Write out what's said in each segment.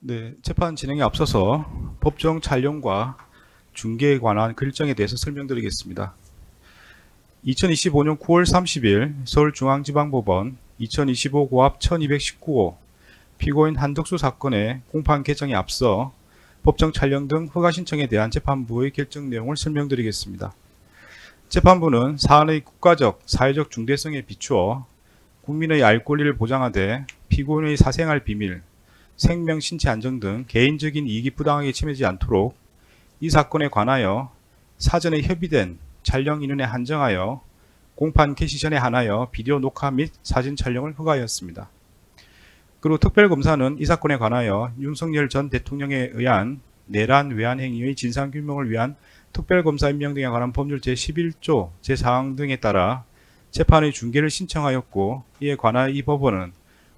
네, 재판 진행에 앞서서 법정 촬영과 중계에 관한 결정에 대해서 설명드리겠습니다. 2025년 9월 30일 서울중앙지방법원 2025 고합 1219호 피고인 한덕수 사건의 공판 개정에 앞서 법정 촬영 등 허가 신청에 대한 재판부의 결정 내용을 설명드리겠습니다. 재판부는 사안의 국가적, 사회적 중대성에 비추어 국민의 알 권리를 보장하되 피고인의 사생활 비밀, 생명, 신체 안전 등 개인적인 이익이 부당하게 침해지지 않도록 이 사건에 관하여 사전에 협의된 촬영 인원에 한정하여 공판 개시 전에 한하여 비디오 녹화 및 사진 촬영을 허가하였습니다. 그리고 특별검사는 이 사건에 관하여 윤석열 전 대통령에 의한 내란 외환 행위의 진상규명을 위한 특별검사 임명 등에 관한 법률 제11조 제4항 등에 따라 재판의 중계를 신청하였고, 이에 관하여 이 법원은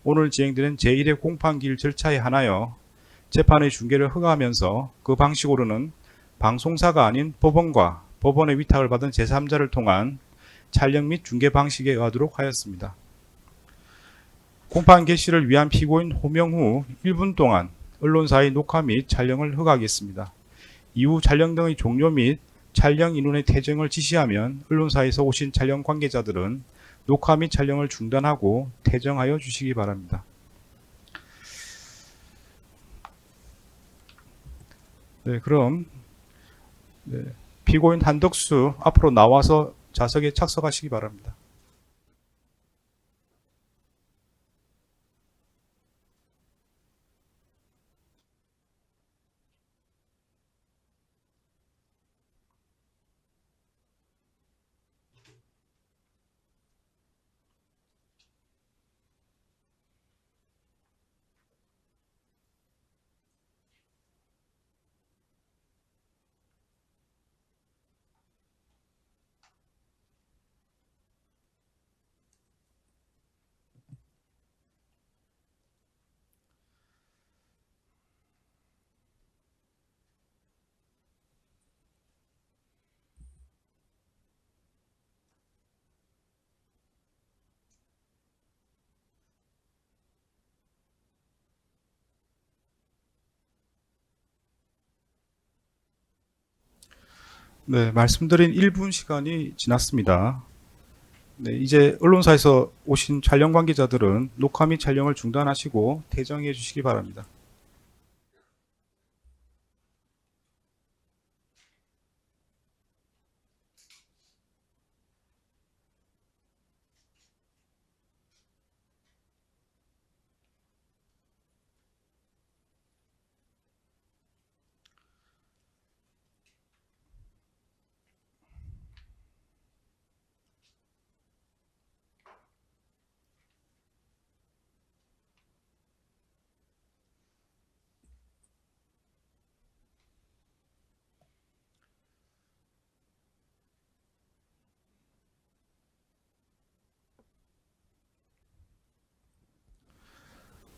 오늘 진행되는 제1회 공판기일 절차에 한하여 재판의 중계를 허가하면서 그 방식으로는 방송사가 아닌 법원과 법원의 위탁을 받은 제3자를 통한 촬영 및 중계 방식에 의하도록 하였습니다. 공판 개시를 위한 피고인 호명 후 1분 동안 언론사의 녹화 및 촬영을 허가하겠습니다. 이후 촬영 등의 종료 및 촬영 인원의 퇴정을 지시하면 언론사에서 오신 촬영 관계자들은 녹화 및 촬영을 중단하고 퇴정하여 주시기 바랍니다. 네, 그럼 피고인 한덕수 앞으로 나와서 좌석에 착석하시기 바랍니다. 네, 말씀드린 1분 시간이 지났습니다. 네, 이제 언론사에서 오신 촬영 관계자들은 녹화 및 촬영을 중단하시고 퇴정해 주시기 바랍니다.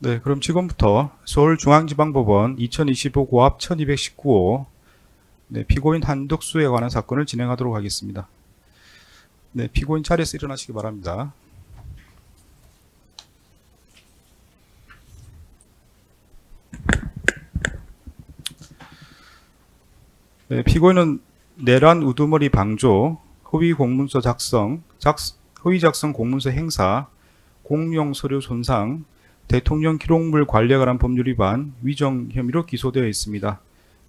네, 그럼 지금부터 서울중앙지방법원 2025 고합 1219호 피고인 한덕수에 관한 사건을 진행하도록 하겠습니다. 네, 피고인 자리에서 일어나시기 바랍니다. 네, 피고인은 내란 우두머리 방조, 허위 공문서 작성, 허위 작성 공문서 행사, 공용 서류 손상, 대통령 기록물 관리에 관한 법률 위반, 위정 혐의로 기소되어 있습니다.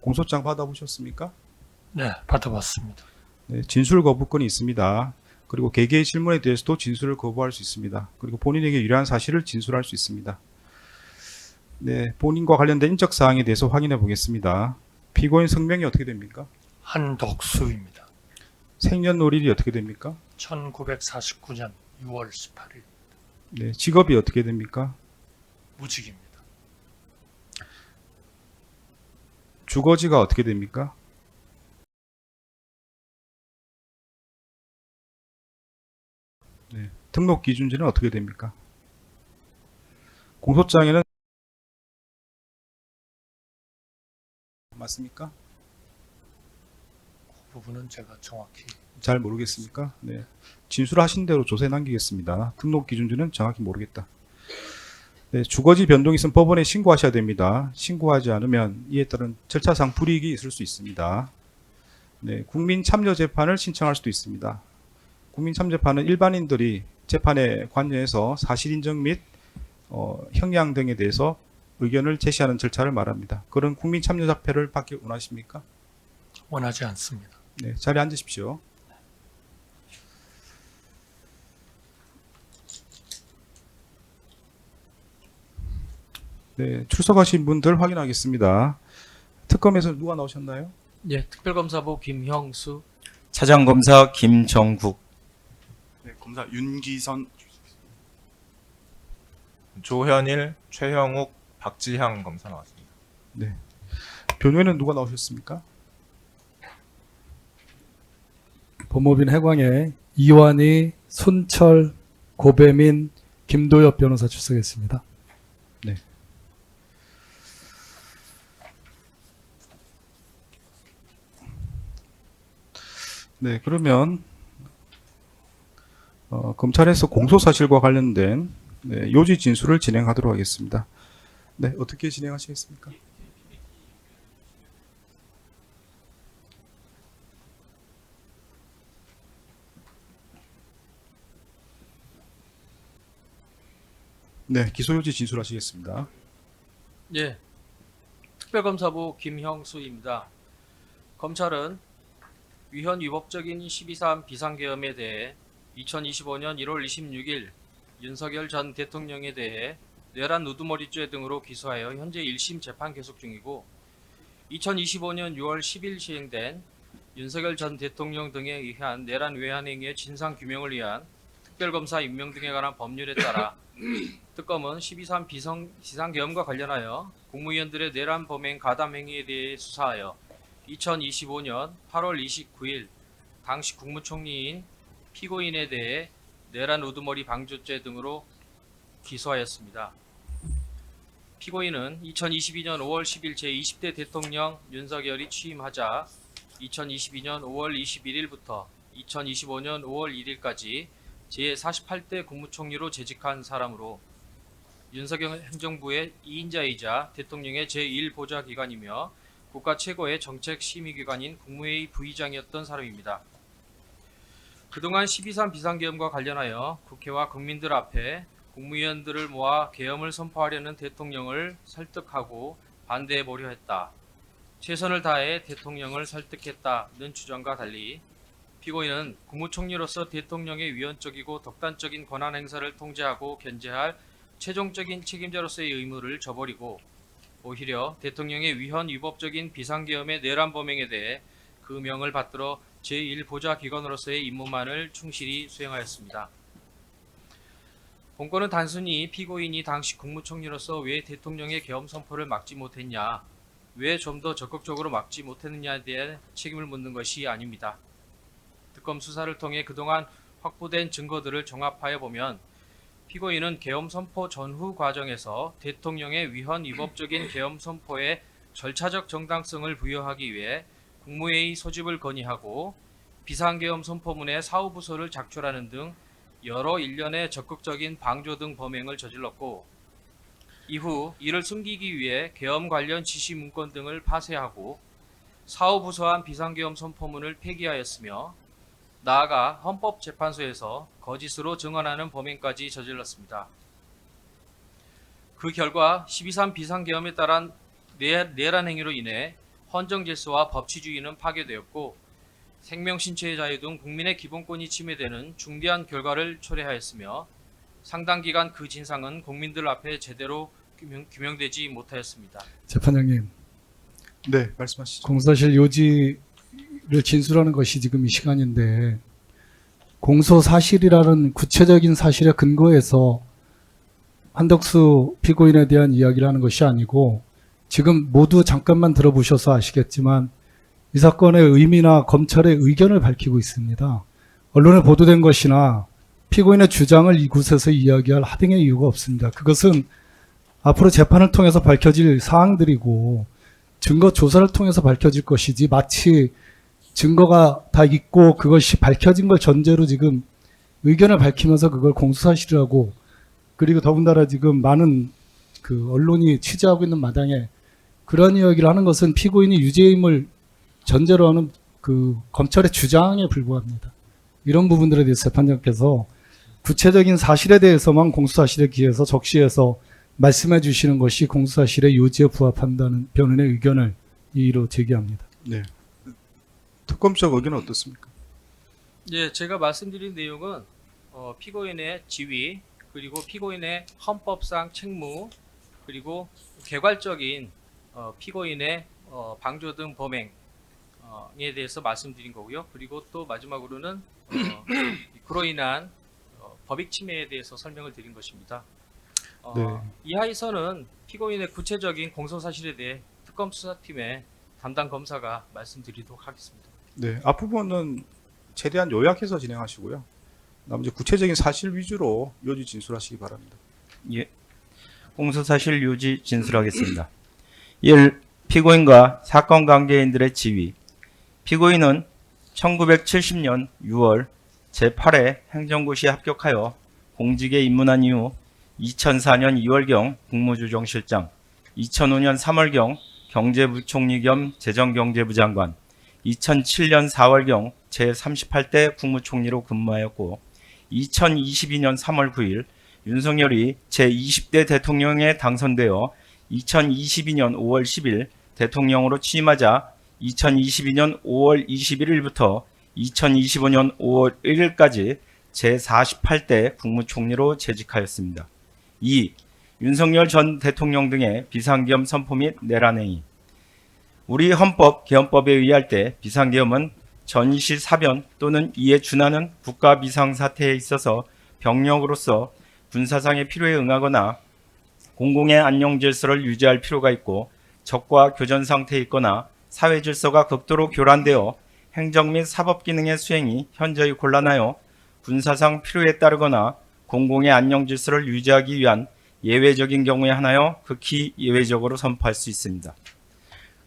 공소장 받아보셨습니까? 네, 받아봤습니다. 네, 진술 거부권이 있습니다. 그리고 개개의 질문에 대해서도 진술을 거부할 수 있습니다. 그리고 본인에게 유리한 사실을 진술할 수 있습니다. 네, 본인과 관련된 인적 사항에 대해서 확인해 보겠습니다. 피고인 성명이 어떻게 됩니까? 한덕수입니다. 생년월일이 어떻게 됩니까? 1949년 6월 18일 네, 직업이 어떻게 됩니까? 무직입니다. 주거지가 어떻게 됩니까? 네, 등록 기준지는 어떻게 됩니까? 공소장에는 맞습니까? 그 부분은 제가 정확히 잘 모르겠습니까? 네, 진술하신 대로 조사에 남기겠습니다. 등록 기준지는 정확히 모르겠다. 네, 주거지 변동이 있으면 법원에 신고하셔야 됩니다. 신고하지 않으면 이에 따른 절차상 불이익이 있을 수 있습니다. 네, 국민참여재판을 신청할 수도 있습니다. 국민참여재판은 일반인들이 재판에 관여해서 사실인정 및 형량 등에 대해서 의견을 제시하는 절차를 말합니다. 그런 국민참여자표를 받기 원하십니까? 원하지 않습니다. 네, 자리에 앉으십시오. 네, 출석하신 분들 확인하겠습니다. 특검에서 누가 나오셨나요? 예, 특별검사부 김형수. 차장검사 김정국, 네, 검사 윤기선. 조현일, 최형욱, 박지향 검사 나왔습니다. 네. 변호인은 누가 나오셨습니까? 법무빈 해광의 이완희, 손철, 고배민, 김도엽 변호사 출석했습니다. 네. 네, 그러면 검찰에서 공소사실과 관련된 요지 진술을 진행하도록 하겠습니다. 네, 어떻게 진행하시겠습니까? 네, 기소요지 진술하시겠습니다. 예, 특별검사부 김형수입니다. 검찰은 위헌 위법적인 12.3 비상계엄에 대해 2025년 1월 26일 윤석열 전 대통령에 대해 내란 우두머리죄 등으로 기소하여 현재 1심 재판 계속 중이고 2025년 6월 10일 시행된 윤석열 전 대통령 등에 의한 내란 외환 행위의 진상 규명을 위한 특별검사 임명 등에 관한 법률에 따라 특검은 12.3 비상계엄과 관련하여 국무위원들의 내란 범행 가담 행위에 대해 수사하여 2025년 8월 29일 당시 국무총리인 피고인에 대해 내란 우두머리 방조죄 등으로 기소하였습니다. 피고인은 2022년 5월 10일 제20대 대통령 윤석열이 취임하자 2022년 5월 21일부터 2025년 5월 1일까지 제48대 국무총리로 재직한 사람으로 윤석열 행정부의 2인자이자 대통령의 제1보좌기관이며 국가 최고의 정책 심의기관인 국무회의 부의장이었던 사람입니다. 그동안 12.3 비상계엄과 관련하여 국회와 국민들 앞에 국무위원들을 모아 계엄을 선포하려는 대통령을 설득하고 반대해보려 했다. 최선을 다해 대통령을 설득했다는 주장과 달리 피고인은 국무총리로서 대통령의 위헌적이고 독단적인 권한 행사를 통제하고 견제할 최종적인 책임자로서의 의무를 저버리고 오히려 대통령의 위헌 위법적인 비상계엄의 내란 범행에 대해 그 명을 받들어 제1보좌기관으로서의 임무만을 충실히 수행하였습니다. 본건은 단순히 피고인이 당시 국무총리로서 왜 대통령의 계엄 선포를 막지 못했냐, 왜 좀 더 적극적으로 막지 못했느냐에 대해 책임을 묻는 것이 아닙니다. 특검 수사를 통해 그동안 확보된 증거들을 종합하여 보면 피고인은 계엄 선포 전후 과정에서 대통령의 위헌 위법적인 계엄 선포에 절차적 정당성을 부여하기 위해 국무회의 소집을 건의하고 비상계엄 선포문에 사후부서를 작출하는 등 여러 일련의 적극적인 방조 등 범행을 저질렀고 이후 이를 숨기기 위해 계엄 관련 지시 문건 등을 파쇄하고 사후부서한 비상계엄 선포문을 폐기하였으며 나아가 헌법재판소에서 거짓으로 증언하는 범행까지 저질렀습니다. 그 결과 12.3 비상계엄에 따른 내란 행위로 인해 헌정질서와 법치주의는 파괴되었고 생명신체의 자유 등 국민의 기본권이 침해되는 중대한 결과를 초래하였으며 상당 기간 그 진상은 국민들 앞에 제대로 규명되지 못하였습니다. 재판장님, 네, 말씀하시죠. 공소사실 요지를 진술하는 것이 지금 이 시간인데 공소사실이라는 구체적인 사실에 근거해서 한덕수 피고인에 대한 이야기를 하는 것이 아니고 지금 모두 잠깐만 들어보셔서 아시겠지만 이 사건의 의미나 검찰의 의견을 밝히고 있습니다. 언론에 보도된 것이나 피고인의 주장을 이곳에서 이야기할 하등의 이유가 없습니다. 그것은 앞으로 재판을 통해서 밝혀질 사항들이고 증거 조사를 통해서 밝혀질 것이지 마치 증거가 다 있고 그것이 밝혀진 걸 전제로 지금 의견을 밝히면서 그걸 공소사실이라고 그리고 더군다나 지금 많은 그 언론이 취재하고 있는 마당에 그런 이야기를 하는 것은 피고인이 유죄임을 전제로 하는 그 검찰의 주장에 불과합니다. 이런 부분들에 대해서 재판장께서 구체적인 사실에 대해서만 공수사실에 기해서 적시해서 말씀해 주시는 것이 공수사실의 요지에 부합한다는 변호인의 의견을 이의로 제기합니다. 네. 특검적 의견은 어떻습니까? 예, 제가 말씀드린 내용은 피고인의 지위, 그리고 피고인의 헌법상 책무, 그리고 개괄적인 피고인의 방조 등 범행에 대해서 말씀드린 거고요. 그리고 또 마지막으로는 그로 인한 법익 침해에 대해서 설명을 드린 것입니다. 네. 이 하에서는 피고인의 구체적인 공소사실에 대해 특검 수사팀의 담당 검사가 말씀드리도록 하겠습니다. 네. 앞부분은 최대한 요약해서 진행하시고요. 나머지 구체적인 사실 위주로 요지 진술하시기 바랍니다. 예. 공소사실 요지 진술하겠습니다. 1. 피고인과 사건 관계인들의 지위. 피고인은 1970년 6월 제8회 행정고시에 합격하여 공직에 입문한 이후 2004년 2월경 국무조정실장, 2005년 3월경 경제부총리 겸 재정경제부 장관, 2007년 4월경 제38대 국무총리로 근무하였고 2022년 3월 9일 윤석열이 제20대 대통령에 당선되어 2022년 5월 10일 대통령으로 취임하자 2022년 5월 21일부터 2025년 5월 1일까지 제48대 국무총리로 재직하였습니다. 2. 윤석열 전 대통령 등의 비상계엄 선포 및 내란행위. 우리 헌법 개헌법에 의할 때 비상계엄은 전시 사변 또는 이에 준하는 국가 비상사태에 있어서 병력으로서 군사상의 필요에 응하거나 공공의 안녕 질서를 유지할 필요가 있고 적과 교전 상태에 있거나 사회 질서가 극도로 교란되어 행정 및 사법 기능의 수행이 현저히 곤란하여 군사상 필요에 따르거나 공공의 안녕 질서를 유지하기 위한 예외적인 경우에 한하여 극히 예외적으로 선포할 수 있습니다.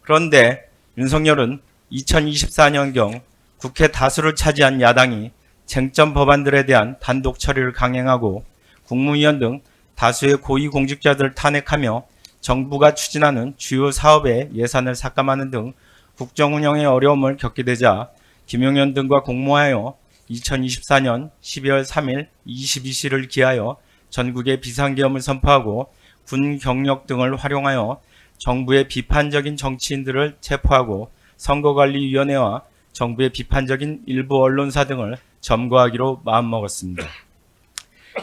그런데 윤석열은 2024년경 국회 다수를 차지한 야당이 쟁점 법안들에 대한 단독 처리를 강행하고 국무위원 등 다수의 고위공직자들을 탄핵하며 정부가 추진하는 주요 사업의 예산을 삭감하는 등 국정 운영에 어려움을 겪게 되자 김용현 등과 공모하여 2024년 12월 3일 22시를 기하여 전국에 비상계엄을 선포하고 군 경력 등을 활용하여 정부의 비판적인 정치인들을 체포하고 선거관리위원회와 정부의 비판적인 일부 언론사 등을 점거하기로 마음먹었습니다.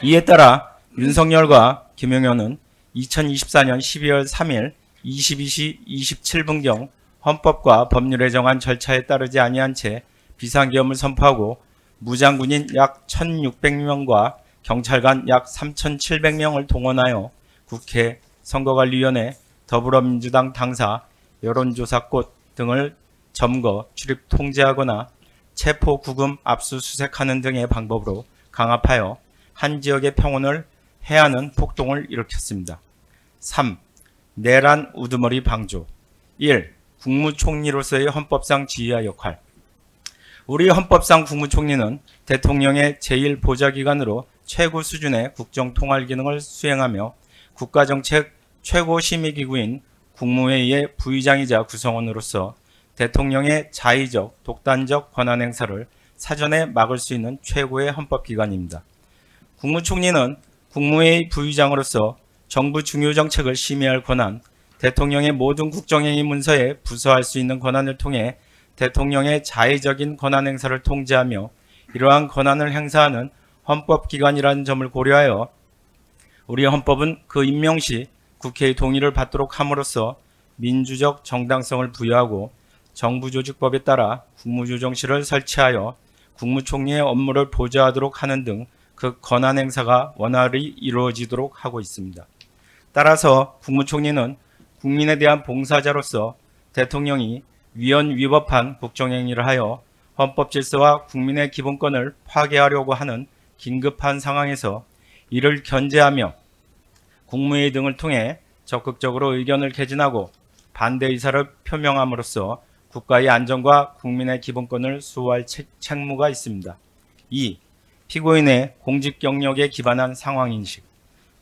이에 따라 윤석열과 김용현은 2024년 12월 3일 22시 27분경 헌법과 법률에 정한 절차에 따르지 아니한 채 비상계엄을 선포하고 무장군인 약 1,600명과 경찰관 약 3,700명을 동원하여 국회, 선거관리위원회, 더불어민주당 당사, 여론조사꽃 등을 점거, 출입 통제하거나 체포, 구금, 압수수색하는 등의 방법으로 강압하여 한 지역의 평온을 해하는 폭동을 일으켰습니다. 3. 내란 우두머리 방조. 1. 국무총리로서의 헌법상 지휘와 역할. 우리 헌법상 국무총리는 대통령의 제1보좌기관으로 최고 수준의 국정통할 기능을 수행하며 국가정책 최고심의기구인 국무회의의 부의장이자 구성원으로서 대통령의 자의적, 독단적 권한 행사를 사전에 막을 수 있는 최고의 헌법기관입니다. 국무총리는 국무회의 부의장으로서 정부 중요 정책을 심의할 권한, 대통령의 모든 국정행위 문서에 부서할 수 있는 권한을 통해 대통령의 자의적인 권한 행사를 통제하며 이러한 권한을 행사하는 헌법기관이라는 점을 고려하여 우리 헌법은 그 임명 시 국회의 동의를 받도록 함으로써 민주적 정당성을 부여하고 정부조직법에 따라 국무조정실을 설치하여 국무총리의 업무를 보좌하도록 하는 등 그 권한 행사가 원활히 이루어지도록 하고 있습니다. 따라서 국무총리는 국민에 대한 봉사자로서 대통령이 위헌 위법한 국정행위를 하여 헌법 질서와 국민의 기본권을 파괴하려고 하는 긴급한 상황에서 이를 견제하며 국무회의 등을 통해 적극적으로 의견을 개진하고 반대 의사를 표명함으로써 국가의 안전과 국민의 기본권을 수호할 책무가 있습니다. 2. 피고인의 공직 경력에 기반한 상황인식.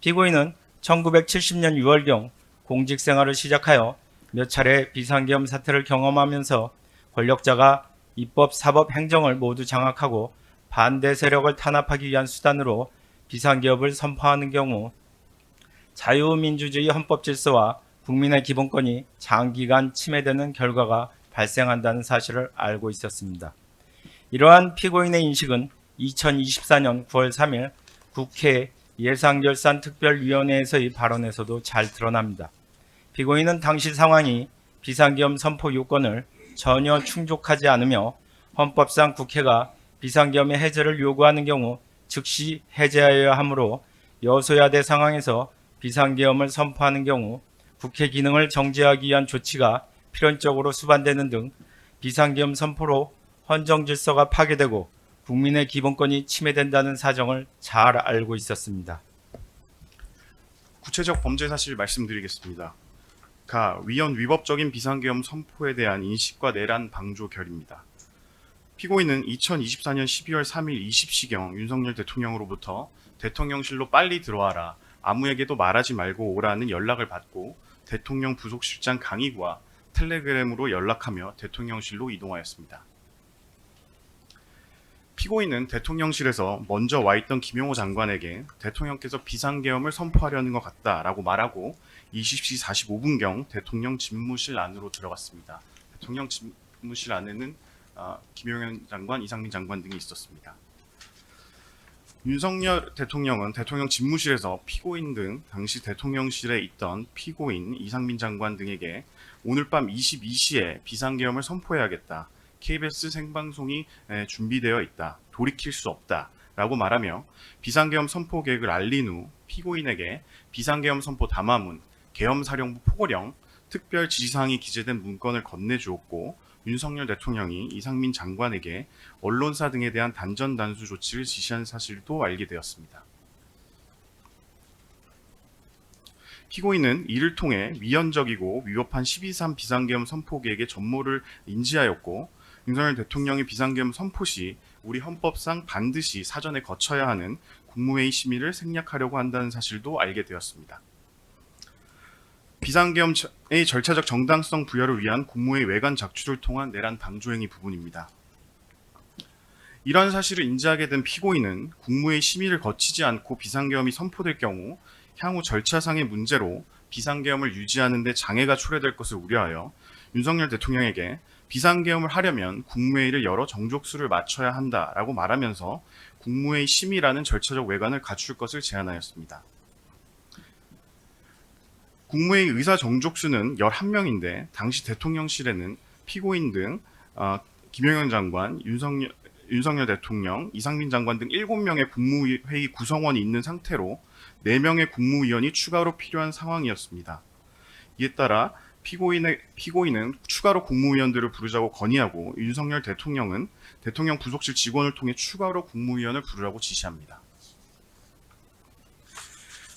피고인은 1970년 6월경 공직 생활을 시작하여 몇 차례 비상계엄 사태를 경험하면서 권력자가 입법, 사법, 행정을 모두 장악하고 반대 세력을 탄압하기 위한 수단으로 비상계엄을 선포하는 경우 자유민주주의 헌법 질서와 국민의 기본권이 장기간 침해되는 결과가 발생한다는 사실을 알고 있었습니다. 이러한 피고인의 인식은 2024년 9월 3일 국회 예산결산특별위원회에서의 발언에서도 잘 드러납니다. 피고인은 당시 상황이 비상계엄 선포 요건을 전혀 충족하지 않으며 헌법상 국회가 비상계엄의 해제를 요구하는 경우 즉시 해제하여야 하므로 여소야대 상황에서 비상계엄을 선포하는 경우 국회 기능을 정지하기 위한 조치가 필연적으로 수반되는 등 비상계엄 선포로 헌정 질서가 파괴되고 국민의 기본권이 침해된다는 사정을 잘 알고 있었습니다. 구체적 범죄 사실 말씀드리겠습니다. 가 위헌 위법적인 비상계엄 선포에 대한 인식과 내란 방조 결입니다. 피고인은 2024년 12월 3일 20시경 윤석열 대통령으로부터 대통령실로 빨리 들어와라, 아무에게도 말하지 말고 오라는 연락을 받고 대통령 부속실장 강희구와 텔레그램으로 연락하며 대통령실로 이동하였습니다. 피고인은 대통령실에서 먼저 와 있던 김용호 장관에게 대통령께서 비상계엄을 선포하려는 것 같다라고 말하고 20시 45분경 대통령 집무실 안으로 들어갔습니다. 대통령 집무실 안에는 김용현 장관, 이상민 장관 등이 있었습니다. 윤석열 대통령은 대통령 집무실에서 피고인 등 당시 대통령실에 있던 피고인 이상민 장관 등에게 오늘 밤 22시에 비상계엄을 선포해야겠다. KBS 생방송이 준비되어 있다. 돌이킬 수 없다. 라고 말하며 비상계엄 선포 계획을 알린 후 피고인에게 비상계엄 선포 담화문, 계엄사령부 포고령, 특별 지시사항이 기재된 문건을 건네주었고 윤석열 대통령이 이상민 장관에게 언론사 등에 대한 단전단수 조치를 지시한 사실도 알게 되었습니다. 피고인은 이를 통해 위헌적이고 위법한 12.3 비상계엄 선포 계획의 전모를 인지하였고 윤석열 대통령이 비상계엄 선포 시 우리 헌법상 반드시 사전에 거쳐야 하는 국무회의 심의를 생략하려고 한다는 사실도 알게 되었습니다. 비상계엄의 절차적 정당성 부여를 위한 국무회의 외관 작출을 통한 내란 방조행위 부분입니다. 이러한 사실을 인지하게 된 피고인은 국무회의 심의를 거치지 않고 비상계엄이 선포될 경우 향후 절차상의 문제로 비상계엄을 유지하는 데 장애가 초래될 것을 우려하여 윤석열 대통령에게 비상계엄을 하려면 국무회의를 열어 정족수를 맞춰야 한다라고 말하면서 국무회의 심의라는 절차적 외관을 갖출 것을 제안하였습니다. 국무회의 의사 정족수는 11명인데 당시 대통령실에는 피고인 등 김용현 장관, 윤석열 대통령, 이상민 장관 등 7명의 국무회의 구성원이 있는 상태로 4명의 국무위원이 추가로 필요한 상황이었습니다. 이에 따라 피고인은 추가로 국무위원들을 부르자고 건의하고 윤석열 대통령은 대통령 부속실 직원을 통해 추가로 국무위원을 부르라고 지시합니다.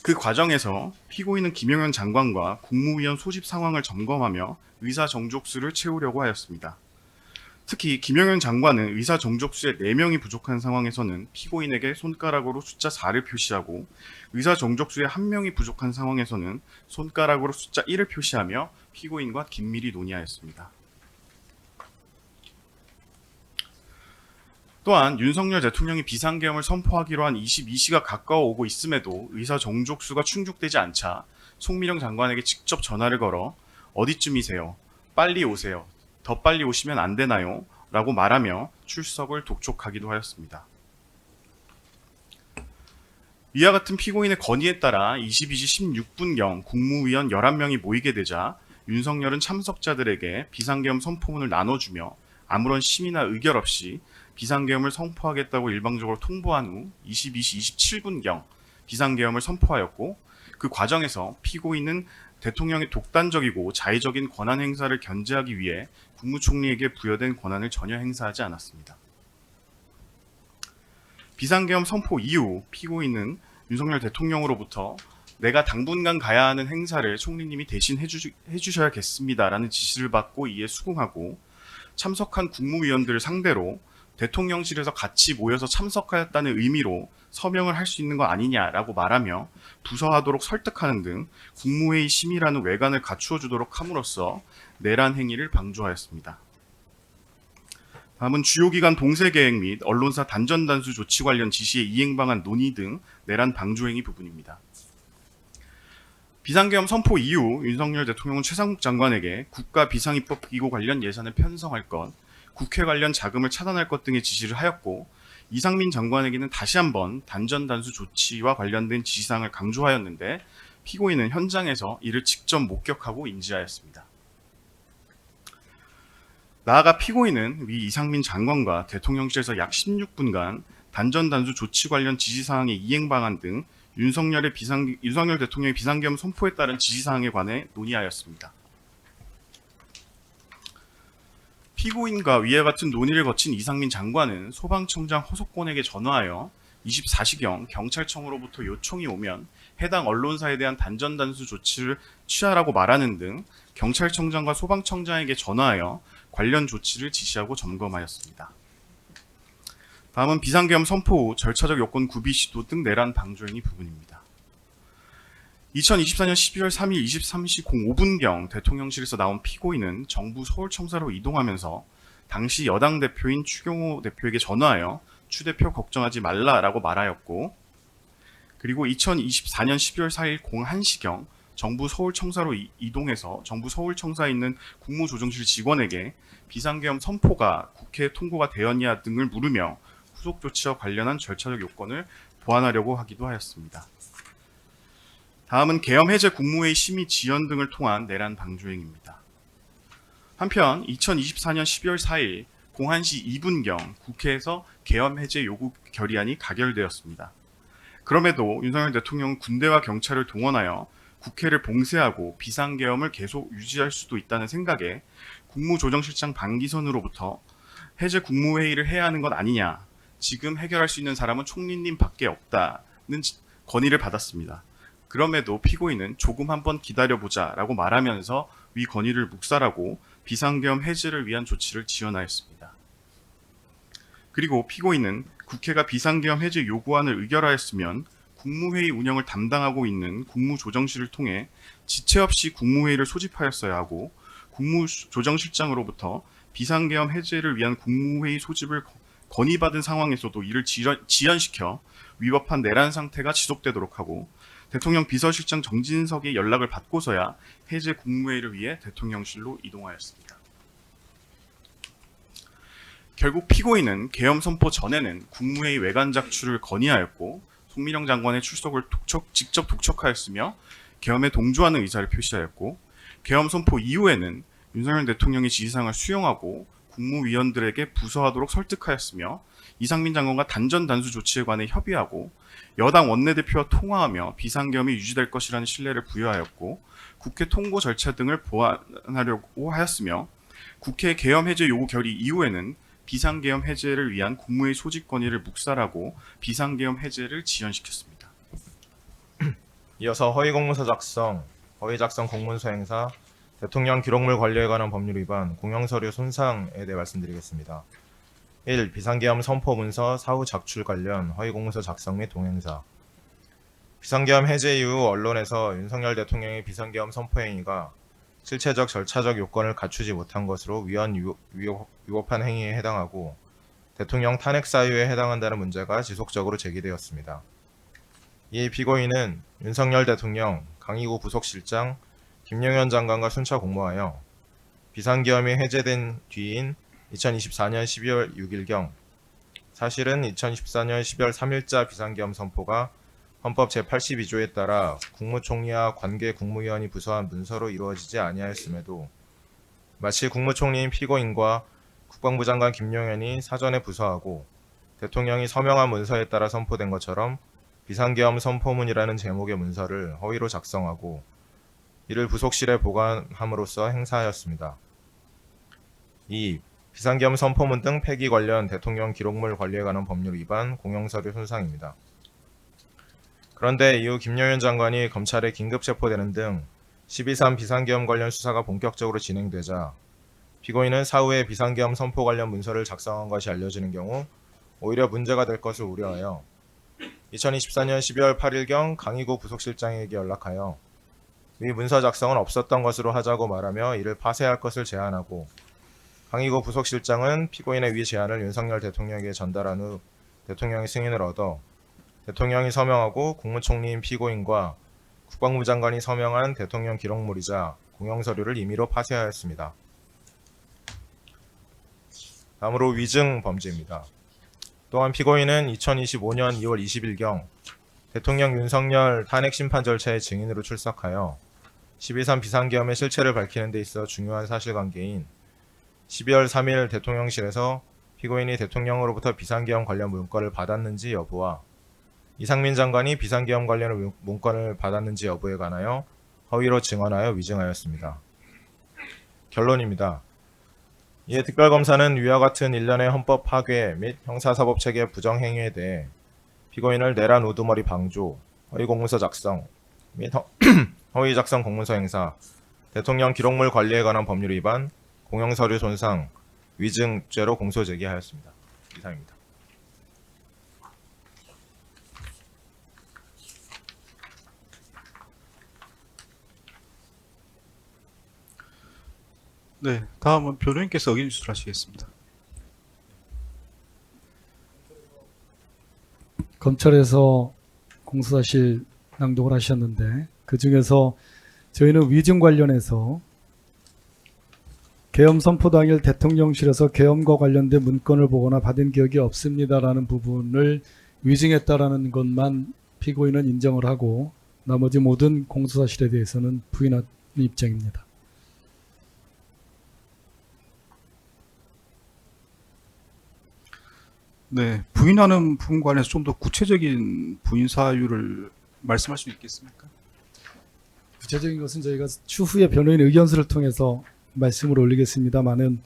그 과정에서 피고인은 김용현 장관과 국무위원 소집 상황을 점검하며 의사 정족수를 채우려고 하였습니다. 특히 김용현 장관은 의사 정족수에 4명이 부족한 상황에서는 피고인에게 손가락으로 숫자 4를 표시하고 의사 정족수에 1명이 부족한 상황에서는 손가락으로 숫자 1을 표시하며 피고인과 긴밀히 논의하였습니다. 또한 윤석열 대통령이 비상계엄을 선포하기로 한 22시가 가까워 오고 있음에도 의사 정족수가 충족되지 않자 송미령 장관에게 직접 전화를 걸어 어디쯤이세요? 빨리 오세요. 더 빨리 오시면 안 되나요? 라고 말하며 출석을 독촉하기도 하였습니다. 이와 같은 피고인의 건의에 따라 22시 16분경 국무위원 11명이 모이게 되자 윤석열은 참석자들에게 비상계엄 선포문을 나눠주며 아무런 심의나 의결 없이 비상계엄을 선포하겠다고 일방적으로 통보한 후 22시 27분경 비상계엄을 선포하였고 그 과정에서 피고인은 대통령의 독단적이고 자의적인 권한 행사를 견제하기 위해 국무총리에게 부여된 권한을 전혀 행사하지 않았습니다. 비상계엄 선포 이후 피고인은 윤석열 대통령으로부터 내가 당분간 가야 하는 행사를 총리님이 대신 해주셔야겠습니다라는 지시를 받고 이에 수긍하고 참석한 국무위원들을 상대로 대통령실에서 같이 모여서 참석하였다는 의미로 서명을 할 수 있는 거 아니냐라고 말하며 부서하도록 설득하는 등 국무회의 심의라는 외관을 갖추어 주도록 함으로써 내란 행위를 방조하였습니다. 다음은 주요 기관 동세 계획 및 언론사 단전 단수 조치 관련 지시의 이행 방안 논의 등 내란 방조 행위 부분입니다. 비상계엄 선포 이후 윤석열 대통령은 최상국 장관에게 국가 비상입법 기구 관련 예산을 편성할 것, 국회 관련 자금을 차단할 것 등의 지시를 하였고, 이상민 장관에게는 다시 한번 단전 단수 조치와 관련된 지시사항을 강조하였는데, 피고인은 현장에서 이를 직접 목격하고 인지하였습니다. 나아가 피고인은 위 이상민 장관과 대통령실에서 약 16분간 단전 단수 조치 관련 지시사항의 이행 방안 등 윤석열 대통령의 비상계엄 선포에 따른 지시사항에 관해 논의하였습니다. 피고인과 위와 같은 논의를 거친 이상민 장관은 소방청장 허석권에게 전화하여 24시경 경찰청으로부터 요청이 오면 해당 언론사에 대한 단전 단수 조치를 취하라고 말하는 등 경찰청장과 소방청장에게 전화하여 관련 조치를 지시하고 점검하였습니다. 다음은 비상계엄 선포 후 절차적 요건 구비 시도 등 내란 방조 행위 부분입니다. 2024년 12월 3일 23시 05분경 대통령실에서 나온 피고인은 정부 서울청사로 이동하면서 당시 여당 대표인 추경호 대표에게 전화하여 추 대표 걱정하지 말라라고 말하였고, 그리고 2024년 12월 4일 01시경 정부 서울청사로 이동해서 정부 서울청사에 있는 국무조정실 직원에게 비상계엄 선포가 국회에 통고가 되었냐 등을 물으며 후속 조치와 관련한 절차적 요건을 보완하려고 하기도 하였습니다. 다음은 계엄 해제 국무회의 심의 지연 등을 통한 내란 방조행입니다. 한편 2024년 12월 4일 01시 2분경 국회에서 계엄 해제 요구 결의안이 가결되었습니다. 그럼에도 윤석열 대통령은 군대와 경찰을 동원하여 국회를 봉쇄하고 비상계엄을 계속 유지할 수도 있다는 생각에 국무조정실장 방기선으로부터 해제 국무회의를 해야 하는 것 아니냐, 지금 해결할 수 있는 사람은 총리님 밖에 없다는 건의를 받았습니다. 그럼에도 피고인은 조금 한번 기다려보자 라고 말하면서 위 건의를 묵살하고 비상계엄 해제를 위한 조치를 지원하였습니다. 그리고 피고인은 국회가 비상계엄 해제 요구안을 의결하였으면 국무회의 운영을 담당하고 있는 국무조정실을 통해 지체 없이 국무회의를 소집하였어야 하고, 국무조정실장으로부터 비상계엄 해제를 위한 국무회의 소집을 건의받은 상황에서도 이를 지연시켜 위법한 내란 상태가 지속되도록 하고, 대통령 비서실장 정진석의 연락을 받고서야 해제 국무회의를 위해 대통령실로 이동하였습니다. 결국 피고인은 계엄 선포 전에는 국무회의 외관 작출을 건의하였고, 송민영 장관의 출석을 직접 독촉하였으며 계엄에 동조하는 의사를 표시하였고, 계엄 선포 이후에는 윤석열 대통령의 지시사항을 수용하고 국무위원들에게 부서하도록 설득하였으며, 이상민 장관과 단전 단수 조치에 관해 협의하고 여당 원내대표와 통화하며 비상계엄이 유지될 것이라는 신뢰를 부여하였고, 국회 통고 절차 등을 보완하려고 하였으며, 국회 계엄 해제 요구 결의 이후에는 비상계엄 해제를 위한 국무회의 소집 건의를 묵살하고 비상계엄 해제를 지연시켰습니다. 이어서 허위공문서 작성, 허위작성 공문서 행사, 대통령 기록물 관리에 관한 법률 위반, 공영서류 손상에 대해 말씀드리겠습니다. 1. 비상계엄 선포 문서 사후 작출 관련 허위공문서 작성 및 동행사. 비상계엄 해제 이후 언론에서 윤석열 대통령의 비상계엄 선포 행위가 실체적 절차적 요건을 갖추지 못한 것으로 위법한 행위에 해당하고 대통령 탄핵 사유에 해당한다는 문제가 지속적으로 제기되었습니다. 이 피고인은 윤석열 대통령, 강희구 부속실장, 김영현 장관과 순차 공모하여 비상계엄이 해제된 뒤인 2024년 12월 6일경, 사실은 2014년 12월 3일자 비상계엄 선포가 헌법 제82조에 따라 국무총리와 관계 국무위원이 부서한 문서로 이루어지지 아니하였음에도 마치 국무총리인 피고인과 국방부 장관 김용현이 사전에 부서하고 대통령이 서명한 문서에 따라 선포된 것처럼 비상계엄 선포문이라는 제목의 문서를 허위로 작성하고 이를 부속실에 보관함으로써 행사하였습니다. 2. 비상계엄 선포문 등 폐기 관련 대통령 기록물 관리에 관한 법률 위반, 공영서류 손상입니다. 그런데 이후 김용현 장관이 검찰에 긴급 체포되는 등 12.3 비상계엄 관련 수사가 본격적으로 진행되자 피고인은 사후에 비상계엄 선포 관련 문서를 작성한 것이 알려지는 경우 오히려 문제가 될 것을 우려하여 2024년 12월 8일경 강의구 부속실장에게 연락하여 이 문서 작성은 없었던 것으로 하자고 말하며 이를 파쇄할 것을 제안하고, 강의구 부속실장은 피고인의 위 제안을 윤석열 대통령에게 전달한 후 대통령의 승인을 얻어 대통령이 서명하고 국무총리인 피고인과 국방부 장관이 서명한 대통령 기록물이자 공영서류를 임의로 파쇄하였습니다. 다음으로 위증 범죄입니다. 또한 피고인은 2025년 2월 20일경 대통령 윤석열 탄핵 심판 절차의 증인으로 출석하여 12.3 비상계엄의 실체를 밝히는 데 있어 중요한 사실관계인 12월 3일 대통령실에서 피고인이 대통령으로부터 비상계엄 관련 문건을 받았는지 여부와 이상민 장관이 비상계엄 관련 문건을 받았는지 여부에 관하여 허위로 증언하여 위증하였습니다. 결론입니다. 이에 특별검사는 위와 같은 일련의 헌법 파괴 및 형사사법체계 부정행위에 대해 피고인을 내란 우두머리 방조, 허위공문서 작성 및 허위 작성 공문서 행사, 대통령 기록물 관리에 관한 법률 위반, 공영서류 손상, 위증죄로 공소 제기하였습니다. 이상입니다. 네, 다음은 변호인께서 의견 주술하시겠습니다. 검찰에서 공소사실 낭독을 하셨는데 그 중에서 저희는 위증 관련해서 계엄 선포 당일 대통령실에서 계엄과 관련된 문건을 보거나 받은 기억이 없습니다라는 부분을 위증했다라는 것만 피고인은 인정을 하고 나머지 모든 공소사실에 대해서는 부인하는 입장입니다. 네, 부인하는 부분 관해서 좀 더 구체적인 부인 사유를 말씀할 수 있겠습니까? 구체적인 것은 저희가 추후에 변호인 의견서를 통해서 말씀을 올리겠습니다만은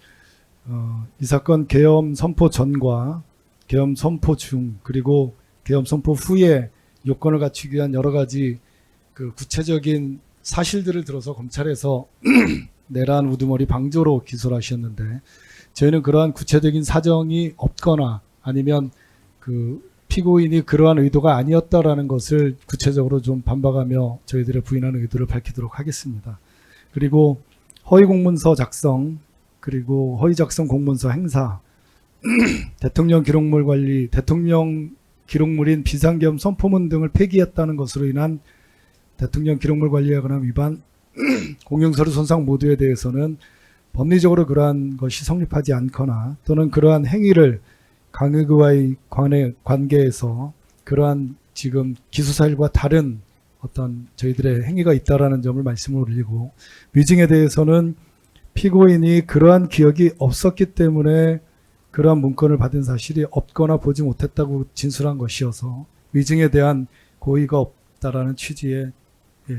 이 사건 계엄 선포 전과 계엄 선포 중 그리고 계엄 선포 후에 요건을 갖추기 위한 여러 가지 그 구체적인 사실들을 들어서 검찰에서 내란 우두머리 방조로 기소를 하셨는데 저희는 그러한 구체적인 사정이 없거나 아니면 그 피고인이 그러한 의도가 아니었다라는 것을 구체적으로 좀 반박하며 저희들의 부인하는 의도를 밝히도록 하겠습니다. 그리고 허위 공문서 작성, 그리고 허위 작성 공문서 행사, 대통령 기록물 관리, 대통령 기록물인 비상계엄 선포문 등을 폐기했다는 것으로 인한 대통령 기록물 관리에 관한 위반, 공영서류 손상 모두에 대해서는 법리적으로 그러한 것이 성립하지 않거나 또는 그러한 행위를 강의구와의 관계에서 그러한 지금 기소사실과 다른 어떤 저희들의 행위가 있다라는 점을 말씀을 올리고, 위증에 대해서는 피고인이 그러한 기억이 없었기 때문에 그러한 문건을 받은 사실이 없거나 보지 못했다고 진술한 것이어서 위증에 대한 고의가 없다라는 취지의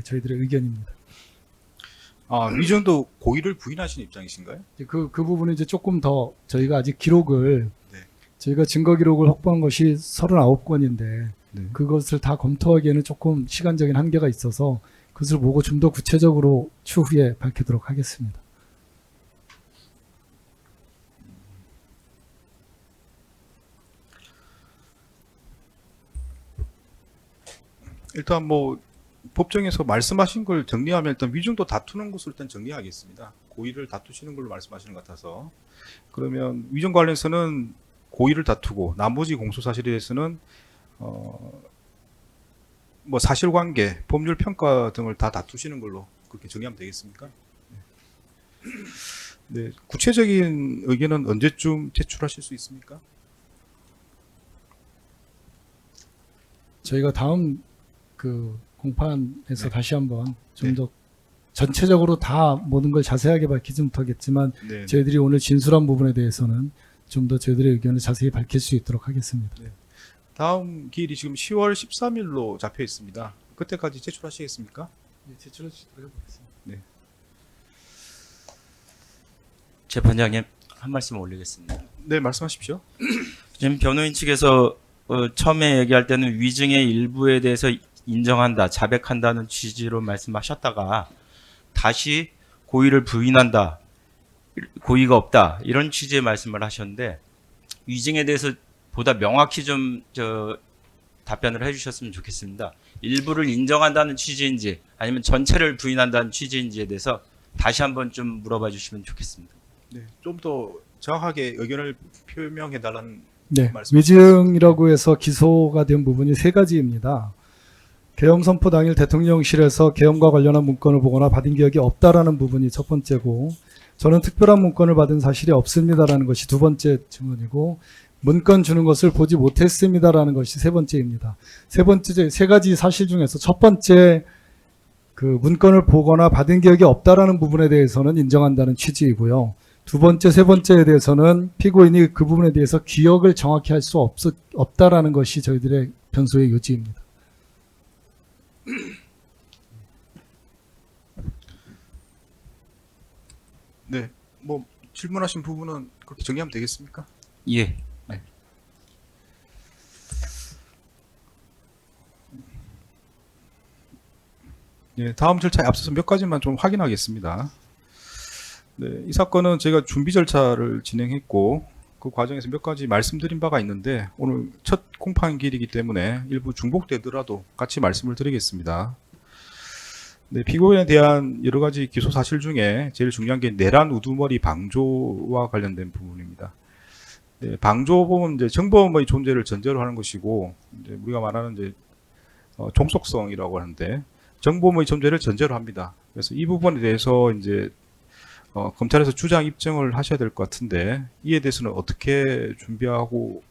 저희들의 의견입니다. 위증도 고의를 부인하신 입장이신가요? 그 부분은 이제 조금 더 저희가 아직 기록을 네. 저희가 증거 기록을 확보한 것이 39건인데 네. 그것을 다 검토하기에는 조금 시간적인 한계가 있어서 그것을 보고 좀 더 구체적으로 추후에 밝히도록 하겠습니다. 일단 뭐 법정에서 말씀하신 걸 정리하면 일단 위증도 다투는 것으로 일단 정리하겠습니다. 고의를 다투시는 걸로 말씀하시는 것 같아서, 그러면 위증 관련해서는 고의를 다투고 나머지 공소사실에 대해서는 뭐 사실관계, 법률 평가 등을 다 다투시는 걸로 그렇게 정리하면 되겠습니까? 네, 구체적인 의견은 언제쯤 제출하실 수 있습니까? 저희가 다음 그 공판에서 네. 다시 한번 좀 네. 더 전체적으로 다 모든 걸 자세하게 밝히지 못하겠지만 네. 저희들이 오늘 진술한 부분에 대해서는 좀 더 저희들의 의견을 자세히 밝힐 수 있도록 하겠습니다. 다음 기일이 지금 10월 13일로 잡혀 있습니다. 그때까지 제출하시겠습니까? 제출해 주시도록 해보겠습니다. 재판장님, 한 말씀 올리겠습니다. 네, 말씀하십시오. 지금 변호인 측에서 처음에 얘기할 때는 위증의 일부에 대해서 인정한다, 자백한다는 취지로 말씀하셨다가 다시 고의를 부인한다, 고의가 없다 이런 취지의 말씀을 하셨는데 위증에 대해서 보다 명확히 좀 답변을 해주셨으면 좋겠습니다. 일부를 인정한다는 취지인지 아니면 전체를 부인한다는 취지인지에 대해서 다시 한번 좀 물어봐 주시면 좋겠습니다. 네, 좀 더 정확하게 의견을 표명해 달라는 네, 말씀 위증이라고 해서 기소가 된 부분이 세 가지입니다. 계엄 선포 당일 대통령실에서 계엄과 관련한 문건을 보거나 받은 기억이 없다라는 부분이 첫 번째고, 저는 특별한 문건을 받은 사실이 없습니다라는 것이 두 번째 증언이고, 문건 주는 것을 보지 못했습니다라는 것이 세 번째입니다. 세 번째, 세 가지 사실 중에서 첫 번째 그 문건을 보거나 받은 기억이 없다라는 부분에 대해서는 인정한다는 취지이고요. 두 번째, 세 번째에 대해서는 피고인이 그 부분에 대해서 기억을 정확히 할 수 없다라는 것이 저희들의 변소의 요지입니다. 네, 뭐 질문하신 부분은 그렇게 정리하면 되겠습니까? 예. 예, 다음 절차에 앞서서 몇 가지만 좀 확인하겠습니다. 네, 이 사건은 저희가 준비 절차를 진행했고 그 과정에서 몇 가지 말씀드린 바가 있는데 오늘 첫 공판길이기 때문에 일부 중복되더라도 같이 말씀을 드리겠습니다. 네, 피고인에 대한 여러 가지 기소 사실 중에 제일 중요한 게 내란 우두머리 방조와 관련된 부분입니다. 네, 방조범은 이제 정범의 존재를 전제로 하는 것이고 이제 우리가 말하는 이제 종속성이라고 하는데 정범의 존재를 전제로 합니다. 그래서 이 부분에 대해서 이제 검찰에서 주장 입증을 하셔야 될 것 같은데 이에 대해서는 어떻게 준비하고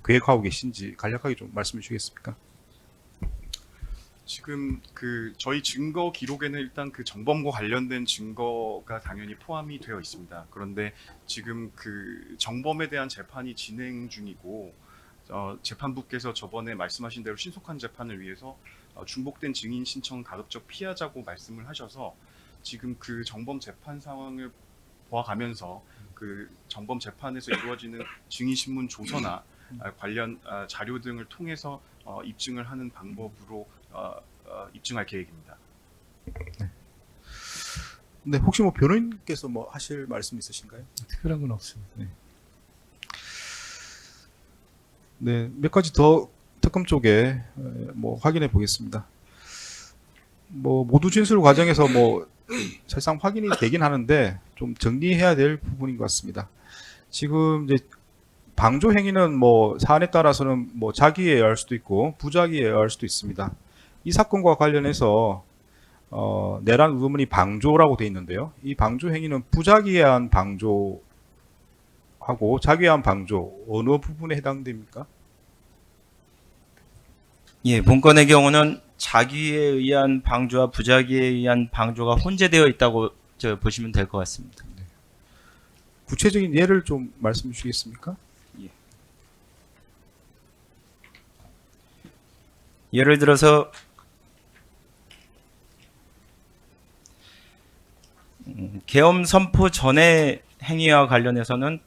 계획하고 계신지 간략하게 좀 말씀해 주시겠습니까? 지금 저희 증거 기록에는 일단 그 정범과 관련된 증거가 당연히 포함이 되어 있습니다. 그런데 지금 그 정범에 대한 재판이 진행 중이고 재판부께서 저번에 말씀하신 대로 신속한 재판을 위해서 중복된 증인 신청 가급적 피하자고 말씀을 하셔서 지금 그 정범 재판 상황을 보아가면서 그 정범 재판에서 이루어지는 증인 신문 조서나 관련 자료 등을 통해서 입증을 하는 방법으로 입증할 계획입니다. 네, 혹시 뭐 변호인께서 뭐 하실 말씀 있으신가요? 특별한 건 없습니다. 네, 몇 가지 더 특검 쪽에 뭐 확인해 보겠습니다. 뭐 모두 진술 과정에서 뭐 사실상 확인이 되긴 하는데 좀 정리해야 될 부분인 것 같습니다. 지금 이제 방조 행위는 뭐 사안에 따라서는 뭐 자기에 의할 수도 있고 부자기에 의할 수도 있습니다. 이 사건과 관련해서 내란 우두머리 방조라고 돼 있는데요. 이 방조 행위는 부자기에 의한 방조하고 자기에 의한 방조 어느 부분에 해당됩니까? 예, 본건의 경우는 자기에 의한 방조와 부자기에 의한 방조가 혼재되어 있다고 보시면 될 것 같습니다. 구체적인 예를 좀 말씀해 주시겠습니까? 예를 들어서 계엄 선포 전의 행위와 관련해서는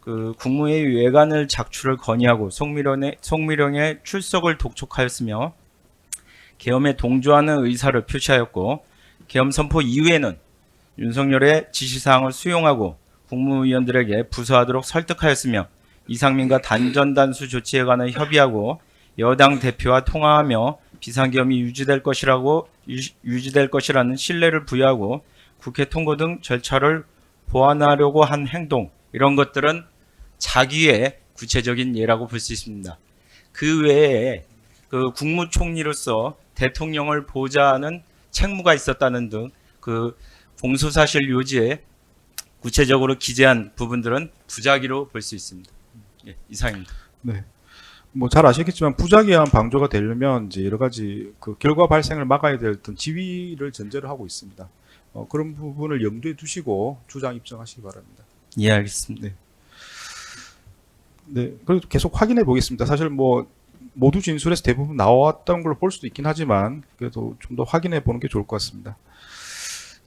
그 국무회의 외관을 작출을 건의하고 송미령의 출석을 독촉하였으며 계엄에 동조하는 의사를 표시하였고 계엄 선포 이후에는 윤석열의 지시사항을 수용하고 국무위원들에게 부서하도록 설득하였으며 이상민과 단전단수 조치에 관해 협의하고 여당 대표와 통화하며 비상계엄이 유지될 것이라는 신뢰를 부여하고 국회 통고 등 절차를 보완하려고 한 행동, 이런 것들은 자기의 구체적인 예라고 볼 수 있습니다. 그 외에 그 국무총리로서 대통령을 보좌하는 책무가 있었다는 등 그 공소사실 요지에 구체적으로 기재한 부분들은 부자기로 볼 수 있습니다. 예, 이상입니다. 네. 뭐 잘 아시겠지만 부자기에 의한 방조가 되려면 이제 여러 가지 그 결과 발생을 막아야 될 어떤 지위를 전제로 하고 있습니다. 그런 부분을 염두에 두시고 주장 입증하시기 바랍니다. 예, 알겠습니다. 네, 그래도 계속 확인해 보겠습니다. 사실 뭐 모두 진술에서 대부분 나왔던 걸로 볼 수도 있긴 하지만 그래도 좀 더 확인해 보는 게 좋을 것 같습니다.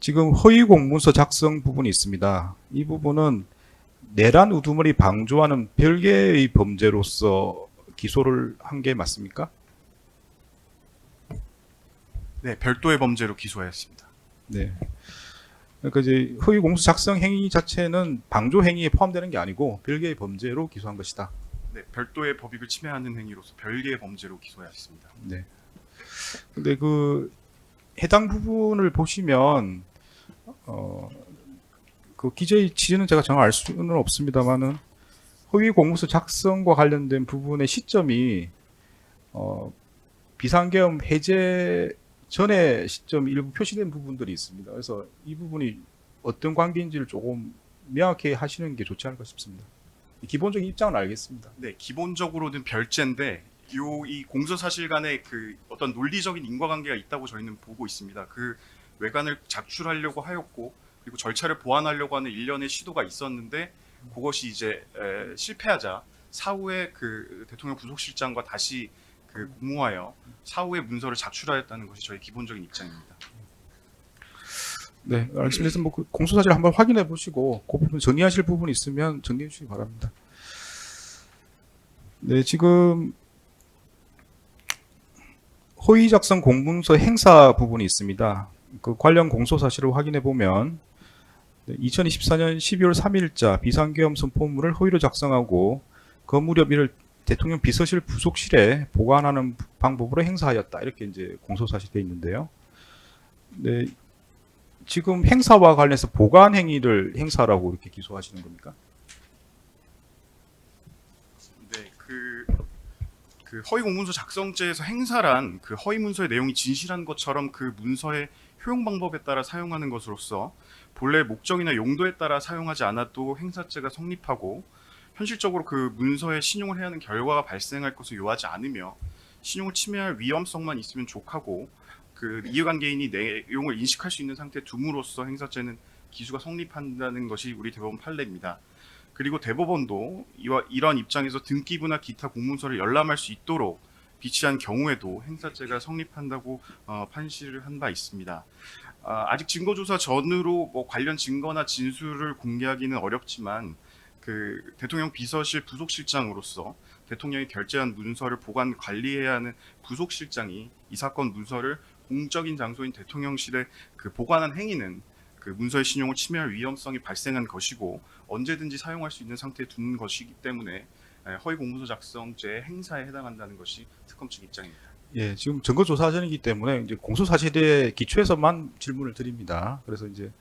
지금 허위 공문서 작성 부분이 있습니다. 이 부분은 내란 우두머리 방조하는 별개의 범죄로서 기소를 한 게 맞습니까? 네, 별도의 범죄로 기소하였습니다. 네. 그러니까 이제 허위 공소 작성 행위 자체는 방조 행위에 포함되는 게 아니고 별개의 범죄로 기소한 것이다. 네, 별도의 법익을 침해하는 행위로서 별개의 범죄로 기소했습니다. 네. 근데 그 해당 부분을 보시면 그 기재의 취지는 제가 정확히 알 수는 없습니다만은 허위 공문서 작성과 관련된 부분의 시점이 비상계엄 해제 전에 시점 일부 표시된 부분들이 있습니다. 그래서 이 부분이 어떤 관계인지를 조금 명확히 하시는 게 좋지 않을까 싶습니다. 기본적인 입장은 알겠습니다. 네, 기본적으로는 별제인데 이 공소 사실 간에 그 어떤 논리적인 인과관계가 있다고 저희는 보고 있습니다. 그 외관을 작출하려고 하였고 그리고 절차를 보완하려고 하는 일련의 시도가 있었는데 그것이 이제 실패하자 사후에 그 대통령 부속실장과 다시 그 공모하여 사후에 문서를 작출하였다는 것이 저희 기본적인 입장입니다. 네, 알겠습니다. 그래서 뭐 그 공소사실 한번 확인해 보시고 그 부분 정리하실 부분이 있으면 정리해 주시기 바랍니다. 네, 지금 허위 작성 공문서 행사 부분이 있습니다. 그 관련 공소사실을 확인해 보면 2024년 12월 3일자 비상계엄 선포문을 허위로 작성하고 그 무렵 이를 대통령 비서실 부속실에 보관하는 방법으로 행사하였다. 이렇게 이제 공소사실이 되어 있는데요. 네, 지금 행사와 관련해서 보관 행위를 행사라고 이렇게 기소하시는 겁니까? 네, 그 허위 공문서 작성죄에서 행사란 그 허위 문서의 내용이 진실한 것처럼 그 문서의 효용 방법에 따라 사용하는 것으로서 본래 목적이나 용도에 따라 사용하지 않아도 행사죄가 성립하고 현실적으로 그 문서에 신용을 해야 하는 결과가 발생할 것을 요하지 않으며 신용을 침해할 위험성만 있으면 족하고 그 이해관계인이 내용을 인식할 수 있는 상태에 둠으로써 행사죄는 기수가 성립한다는 것이 우리 대법원 판례입니다. 그리고 대법원도 이런 입장에서 등기부나 기타 공문서를 열람할 수 있도록 비치한 경우에도 행사죄가 성립한다고 판시를 한 바 있습니다. 아직 증거조사 전으로 뭐 관련 증거나 진술을 공개하기는 어렵지만 그 대통령 비서실 부속실장으로서 대통령이 결재한 문서를 보관 관리해야 하는 부속실장이 이 사건 문서를 공적인 장소인 대통령실에 그 보관한 행위는 그 문서의 신용을 침해할 위험성이 발생한 것이고 언제든지 사용할 수 있는 상태에 둔 것이기 때문에 허위 공문서 작성죄의 행사에 해당한다는 것이 특검 측 입장입니다. 예, 지금 증거 조사 전이기 때문에 이제 공소 사실에 기초해서만 질문을 드립니다. 그래서 이제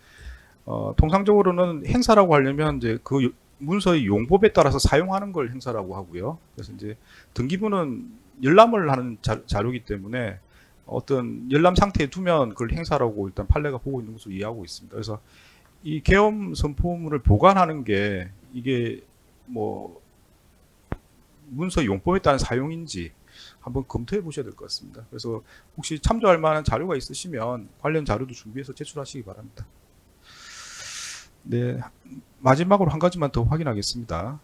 통상적으로는 행사라고 하려면 이제 그 문서의 용법에 따라서 사용하는 걸 행사라고 하고요. 그래서 이제 등기부는 열람을 하는 자료이기 때문에 어떤 열람 상태에 두면 그걸 행사라고 일단 판례가 보고 있는 것으로 이해하고 있습니다. 그래서 이 계엄 선포문을 보관하는 게 이게 뭐 문서 용법에 따른 사용인지 한번 검토해 보셔야 될 것 같습니다. 그래서 혹시 참조할 만한 자료가 있으시면 관련 자료도 준비해서 제출하시기 바랍니다. 네, 마지막으로 한 가지만 더 확인하겠습니다.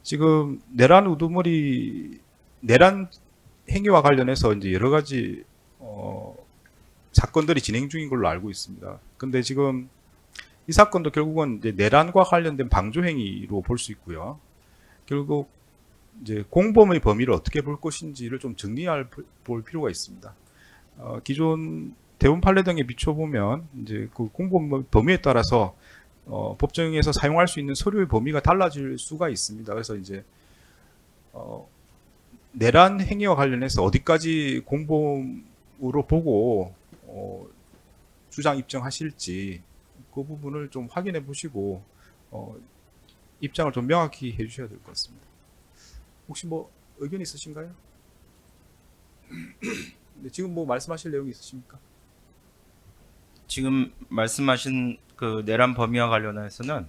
지금 내란 우두머리 내란 행위와 관련해서 이제 여러 가지 사건들이 진행 중인 걸로 알고 있습니다. 근데 지금 이 사건도 결국은 이제 내란과 관련된 방조 행위로 볼 수 있고요. 결국 이제 공범의 범위를 어떻게 볼 것인지를 좀 볼 필요가 있습니다. 기존 대법원 판례 등에 비춰보면 이제 그 공범의 범위에 따라서 법정에서 사용할 수 있는 서류의 범위가 달라질 수가 있습니다. 그래서 이제 내란 행위와 관련해서 어디까지 공범으로 보고 주장 입증하실지 그 부분을 좀 확인해 보시고 입장을 좀 명확히 해주셔야 될 것 같습니다. 혹시 뭐 의견 있으신가요? 네, 지금 뭐 말씀하실 내용이 있으십니까? 지금 말씀하신 그 내란 범위와 관련해서는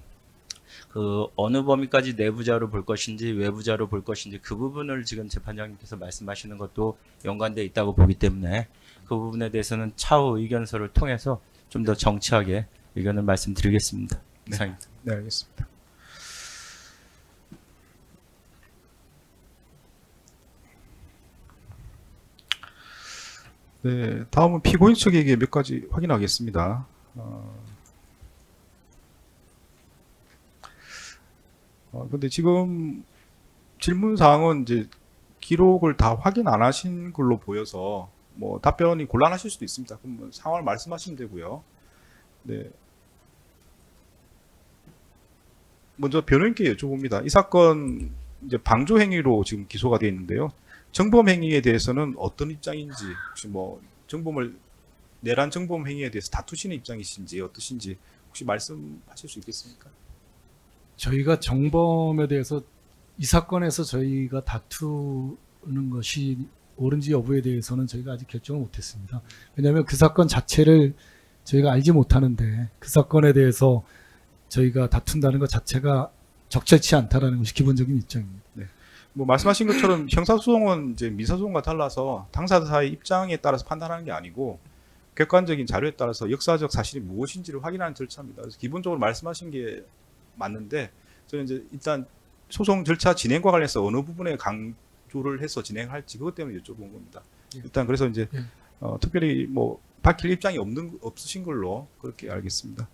그 어느 범위까지 내부자로 볼 것인지 외부자로 볼 것인지 그 부분을 지금 재판장님께서 말씀하시는 것도 연관되어 있다고 보기 때문에 그 부분에 대해서는 차후 의견서를 통해서 좀 더 정치하게 의견을 말씀드리겠습니다. 이상입니다. 네, 알겠습니다. 네, 다음은 피고인 측에게 몇 가지 확인하겠습니다. 근데 지금 질문 사항은 이제 기록을 다 확인 안 하신 걸로 보여서 뭐 답변이 곤란하실 수도 있습니다. 그럼 뭐 상황을 말씀하시면 되고요. 네, 먼저 변호인께 여쭤봅니다. 이 사건 이제 방조 행위로 지금 기소가 되어 있는데요. 정범 행위에 대해서는 어떤 입장인지, 혹시 뭐 정범을 내란 정범 행위에 대해서 다투시는 입장이신지 어떠신지 혹시 말씀하실 수 있겠습니까? 저희가 정범에 대해서 이 사건에서 저희가 다투는 것이 옳은지 여부에 대해서는 저희가 아직 결정을 못했습니다. 왜냐하면 그 사건 자체를 저희가 알지 못하는데 그 사건에 대해서 저희가 다툰다는 것 자체가 적절치 않다라는 것이 기본적인 입장입니다. 뭐 말씀하신 것처럼 형사소송은 이제 민사소송과 달라서 당사자의 입장에 따라서 판단하는 게 아니고 객관적인 자료에 따라서 역사적 사실이 무엇인지를 확인하는 절차입니다. 그래서 기본적으로 말씀하신 게 맞는데 저는 이제 일단 소송 절차 진행과 관련해서 어느 부분에 강조를 해서 진행할지 그것 때문에 여쭤본 겁니다. 일단 그래서 이제 특별히 뭐 밝힐 입장이 없으신 걸로 그렇게 알겠습니다.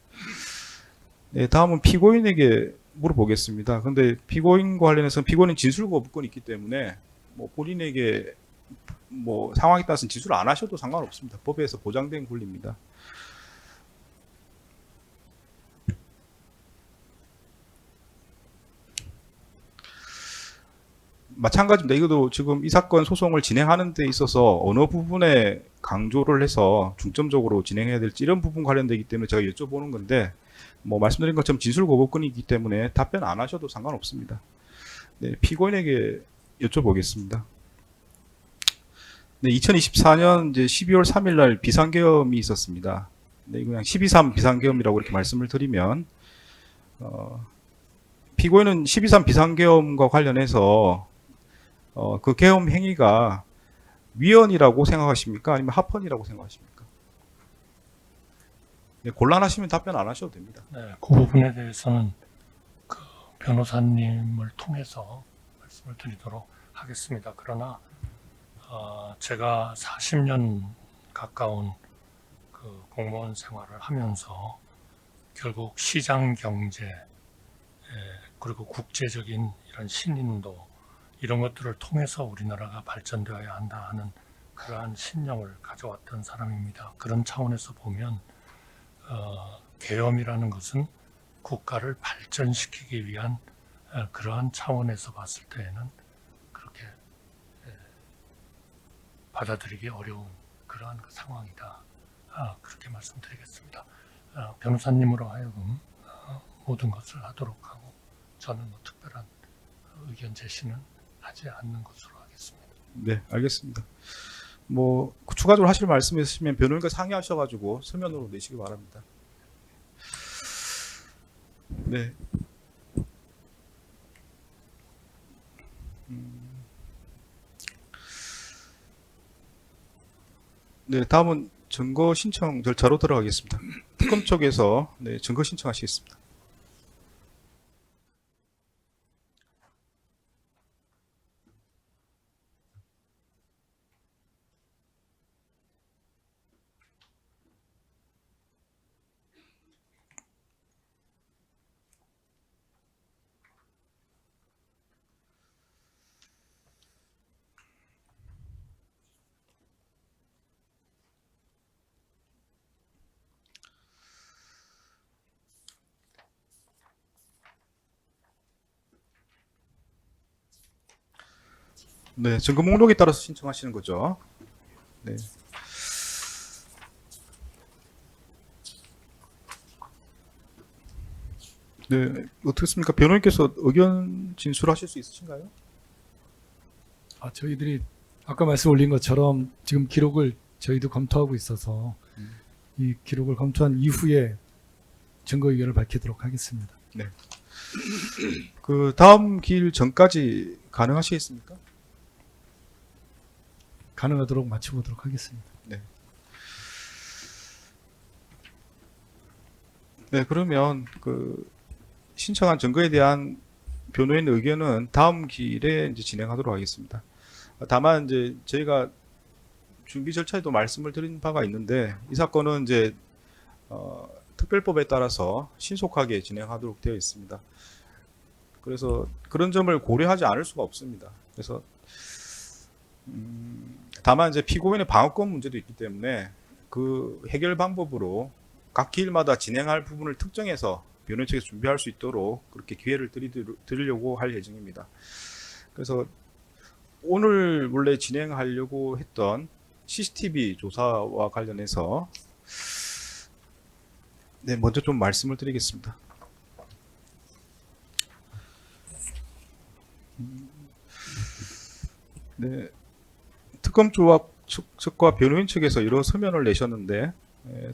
네, 다음은 피고인에게 물어보겠습니다. 근데 피고인과 관련해서는 피고인은 진술 거부권이 있기 때문에 뭐 본인에게 뭐 상황에 따라서는 진술 안 하셔도 상관없습니다. 법에서 보장된 권리입니다. 마찬가지입니다. 이것도 지금 이 사건 소송을 진행하는 데 있어서 어느 부분에 강조를 해서 중점적으로 진행해야 될지 이런 부분 관련되기 때문에 제가 여쭤보는 건데 뭐 말씀드린 것처럼 진술 거부권이 있기 때문에 답변 안 하셔도 상관없습니다. 네, 피고인에게 여쭤보겠습니다. 네, 2024년 이제 12월 3일 날 비상계엄이 있었습니다. 네, 그냥 12.3 비상계엄이라고 이렇게 말씀을 드리면 피고인은 12.3 비상계엄과 관련해서 그 계엄 행위가 위헌이라고 생각하십니까? 아니면 합헌이라고 생각하십니까? 네, 곤란하시면 답변 안 하셔도 됩니다. 네, 그 부분에 대해서는 그 변호사님을 통해서 말씀을 드리도록 하겠습니다. 그러나 제가 40년 가까운 그 공무원 생활을 하면서 결국 시장 경제 그리고 국제적인 이런 신인도 이런 것들을 통해서 우리나라가 발전되어야 한다 하는 그러한 신념을 가져왔던 사람입니다. 그런 차원에서 보면 계엄이라는 것은 국가를 발전시키기 위한 그러한 차원에서 봤을 때에는 그렇게 받아들이기 어려운 그러한 그 상황이다. 그렇게 말씀드리겠습니다. 변호사님으로 하여금 모든 것을 하도록 하고 저는 뭐 특별한 의견 제시는 하지 않는 것으로 하겠습니다. 네, 알겠습니다. 뭐 추가적으로 하실 말씀 있으시면 변호인과 상의하셔가지고 서면으로 내시기 바랍니다. 네. 네, 다음은 증거 신청 절차로 들어가겠습니다. 특검 쪽에서 네, 증거 신청하시겠습니다. 네, 증거 목록에 따라서 신청하시는 거죠. 네. 네, 어떻습니까? 변호인께서 의견 진술하실 수 있으신가요? 저희들이 아까 말씀 올린 것처럼 지금 기록을 저희도 검토하고 있어서 이 기록을 검토한 이후에 증거 의견을 밝히도록 하겠습니다. 그 다음 기일 전까지 가능하시겠습니까? 가능하도록 맞춰보도록 하겠습니다. 네, 그러면 그 신청한 증거에 대한 변호인 의견은 다음 기일에 이제 진행하도록 하겠습니다. 다만 이제 저희가 준비 절차에도 말씀을 드린 바가 있는데 이 사건은 이제 특별법에 따라서 신속하게 진행하도록 되어 있습니다. 그래서 그런 점을 고려하지 않을 수가 없습니다. 그래서 다만 이제 피고인의 방어권 문제도 있기 때문에 그 해결 방법으로 각 기일마다 진행할 부분을 특정해서 변호인 측에서 준비할 수 있도록 그렇게 기회를 드리려고 할 예정입니다. 그래서 오늘 원래 진행하려고 했던 CCTV 조사와 관련해서 네, 먼저 좀 말씀을 드리겠습니다. 네, 특검 측과 변호인 측에서 여러 서면을 내셨는데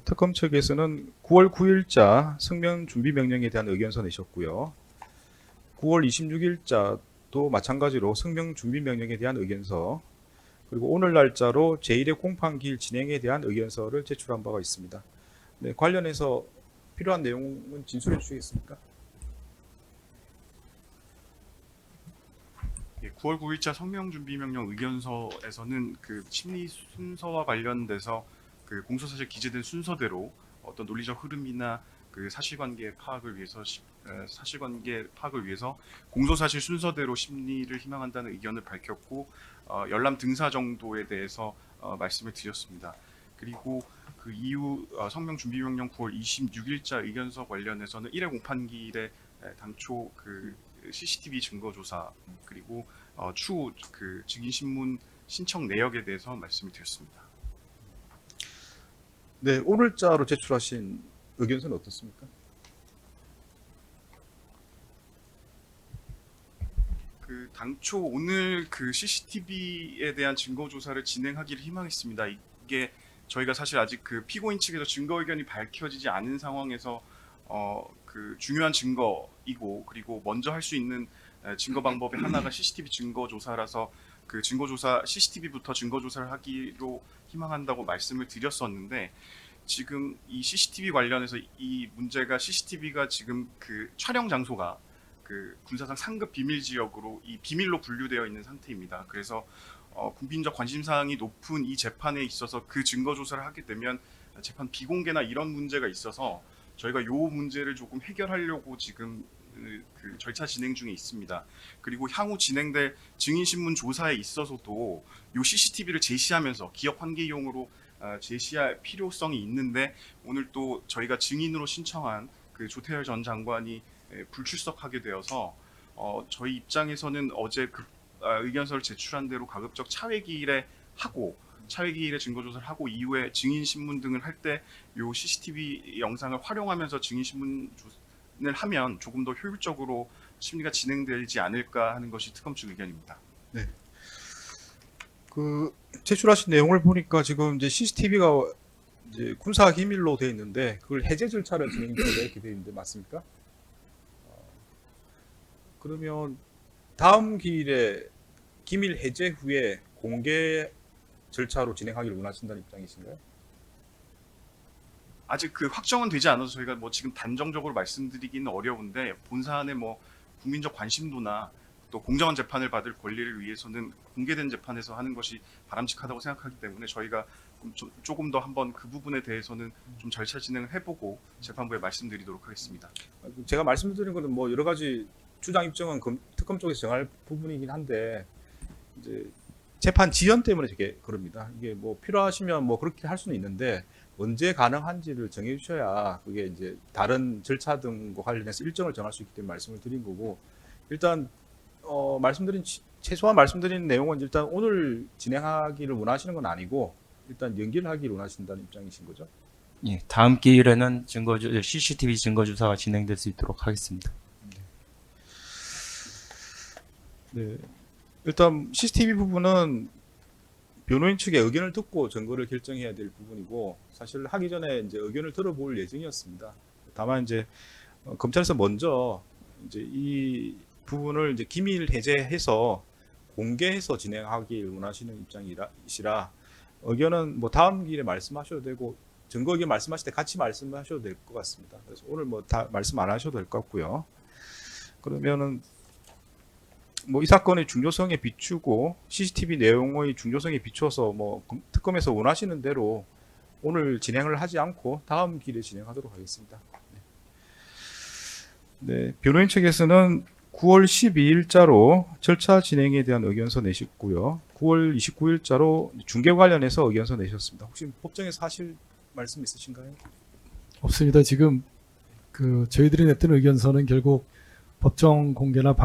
특검 측에서는 9월 9일자 성명 준비 명령에 대한 의견서 내셨고요. 9월 26일자도 마찬가지로 성명 준비 명령에 대한 의견서, 그리고 오늘 날짜로 제1회 공판기일 진행에 대한 의견서를 제출한 바가 있습니다. 네, 관련해서 필요한 내용은 진술해 주시겠습니까? 9월 9일자 성명준비명령 의견서에서는 그 심리 순서와 관련돼서 그 공소사실 기재된 순서대로 어떤 논리적 흐름이나 그 사실관계 파악을 위해서 공소사실 순서대로 심리를 희망한다는 의견을 밝혔고 열람 등사 정도에 대해서 말씀을 드렸습니다. 그리고 그 이후 성명준비명령 9월 26일자 의견서 관련해서는 1회 공판기일에 당초 그 CCTV 증거조사 그리고 추후 그 증인신문 신청 내역에 대해서 말씀을 드렸습니다. 네, 오늘자로 제출하신 의견서는 어떻습니까? 그 당초 오늘 그 CCTV에 대한 증거 조사를 진행하기를 희망했습니다. 이게 저희가 사실 아직 그 피고인 측에서 증거 의견이 밝혀지지 않은 상황에서 그 중요한 증거이고, 그리고 먼저 할 수 있는 증거 방법의 하나가 CCTV 증거 조사라서 그 증거 조사 CCTV부터 증거 조사를 하기로 희망한다고 말씀을 드렸었는데, 지금 이 CCTV 관련해서 이 문제가 CCTV가 지금 그 촬영 장소가 그 군사상 상급 비밀 지역으로 이 비밀로 분류되어 있는 상태입니다. 그래서 국민적 관심 사항이 높은 이 재판에 있어서 그 증거 조사를 하게 되면 재판 비공개나 이런 문제가 있어서 저희가 이 문제를 조금 해결하려고 지금 그 절차 진행 중에 있습니다. 그리고 향후 진행될 증인신문 조사에 있어서도 이 CCTV를 제시하면서 기업 환기용으로 제시할 필요성이 있는데, 오늘 또 저희가 증인으로 신청한 그 조태열 전 장관이 불출석하게 되어서 저희 입장에서는 어제 의견서를 제출한 대로 가급적 차회기일에 증거조사를 하고 이후에 증인신문 등을 할 때 이 CCTV 영상을 활용하면서 증인신문을 하면 조금 더 효율적으로 심리가 진행되지 않을까 하는 것이 특검 측 의견입니다. 네. 그 제출하신 내용을 보니까 지금 이제 CCTV가 이제 군사 기밀로 되어 있는데 그걸 해제 절차를 진행하게 이렇게 되어 있는데 맞습니까? 그러면 다음 기일에 기밀 해제 후에 공개 절차로 진행하기를 원하신다는 입장이신가요? 아직 그 확정은 되지 않아서 저희가 뭐 지금 단정적으로 말씀드리기는 어려운데, 본사안의 뭐 국민적 관심도나 또 공정한 재판을 받을 권리를 위해서는 공개된 재판에서 하는 것이 바람직하다고 생각하기 때문에 저희가 조금 더 한번 그 부분에 대해서는 좀 절차 진행을 해보고 재판부에 말씀드리도록 하겠습니다. 제가 말씀드린 거는 뭐 여러 가지 주장 입장은 특검 쪽에서 정할 부분이긴 한데 이제 재판 지연 때문에 되게 그럽니다. 이게 뭐 필요하시면 뭐 그렇게 할 수는 있는데 언제 가능한지를 정해 주셔야 그게 이제 다른 절차 등과 관련해서 일정을 정할 수 있기 때문에 말씀을 드린 거고, 일단 최소한 말씀드린 내용은 일단 오늘 진행하기를 원하시는 건 아니고 일단 연기를 하기를 원하신다는 입장이신 거죠? 예, 다음 기일에는 CCTV 증거조사가 진행될 수 있도록 하겠습니다. 네. 일단 CCTV 부분은 변호인 측의 의견을 듣고 증거를 결정해야 될 부분이고, 사실 하기 전에 이제 의견을 들어볼 예정이었습니다. 다만 이제 검찰에서 먼저 이제 이 부분을 이제 기밀 해제해서 공개해서 진행하길 원하시는 입장이시라 의견은 뭐 다음 기일에 말씀하셔도 되고 증거 의견 말씀하실 때 같이 말씀하셔도 될 것 같습니다. 그래서 오늘 뭐 다 말씀 안 하셔도 될 것 같고요. 그러면은 뭐 이 사건의 중요성에 비추고 CCTV 내용의 중요성에 비춰서 뭐 특검에서 원하시는 대로 오늘 진행을 하지 않고 다음 기일에 진행하도록 하겠습니다. 네, 변호인 측에서는 9월 12일자로 절차 진행에 대한 의견서 내셨고요. 9월 29일자로 중계 관련해서 의견서 내셨습니다. 혹시 법정에서 하실 말씀 있으신가요? 없습니다. 지금 저희들이 냈던 의견서는 결국 법정 공개나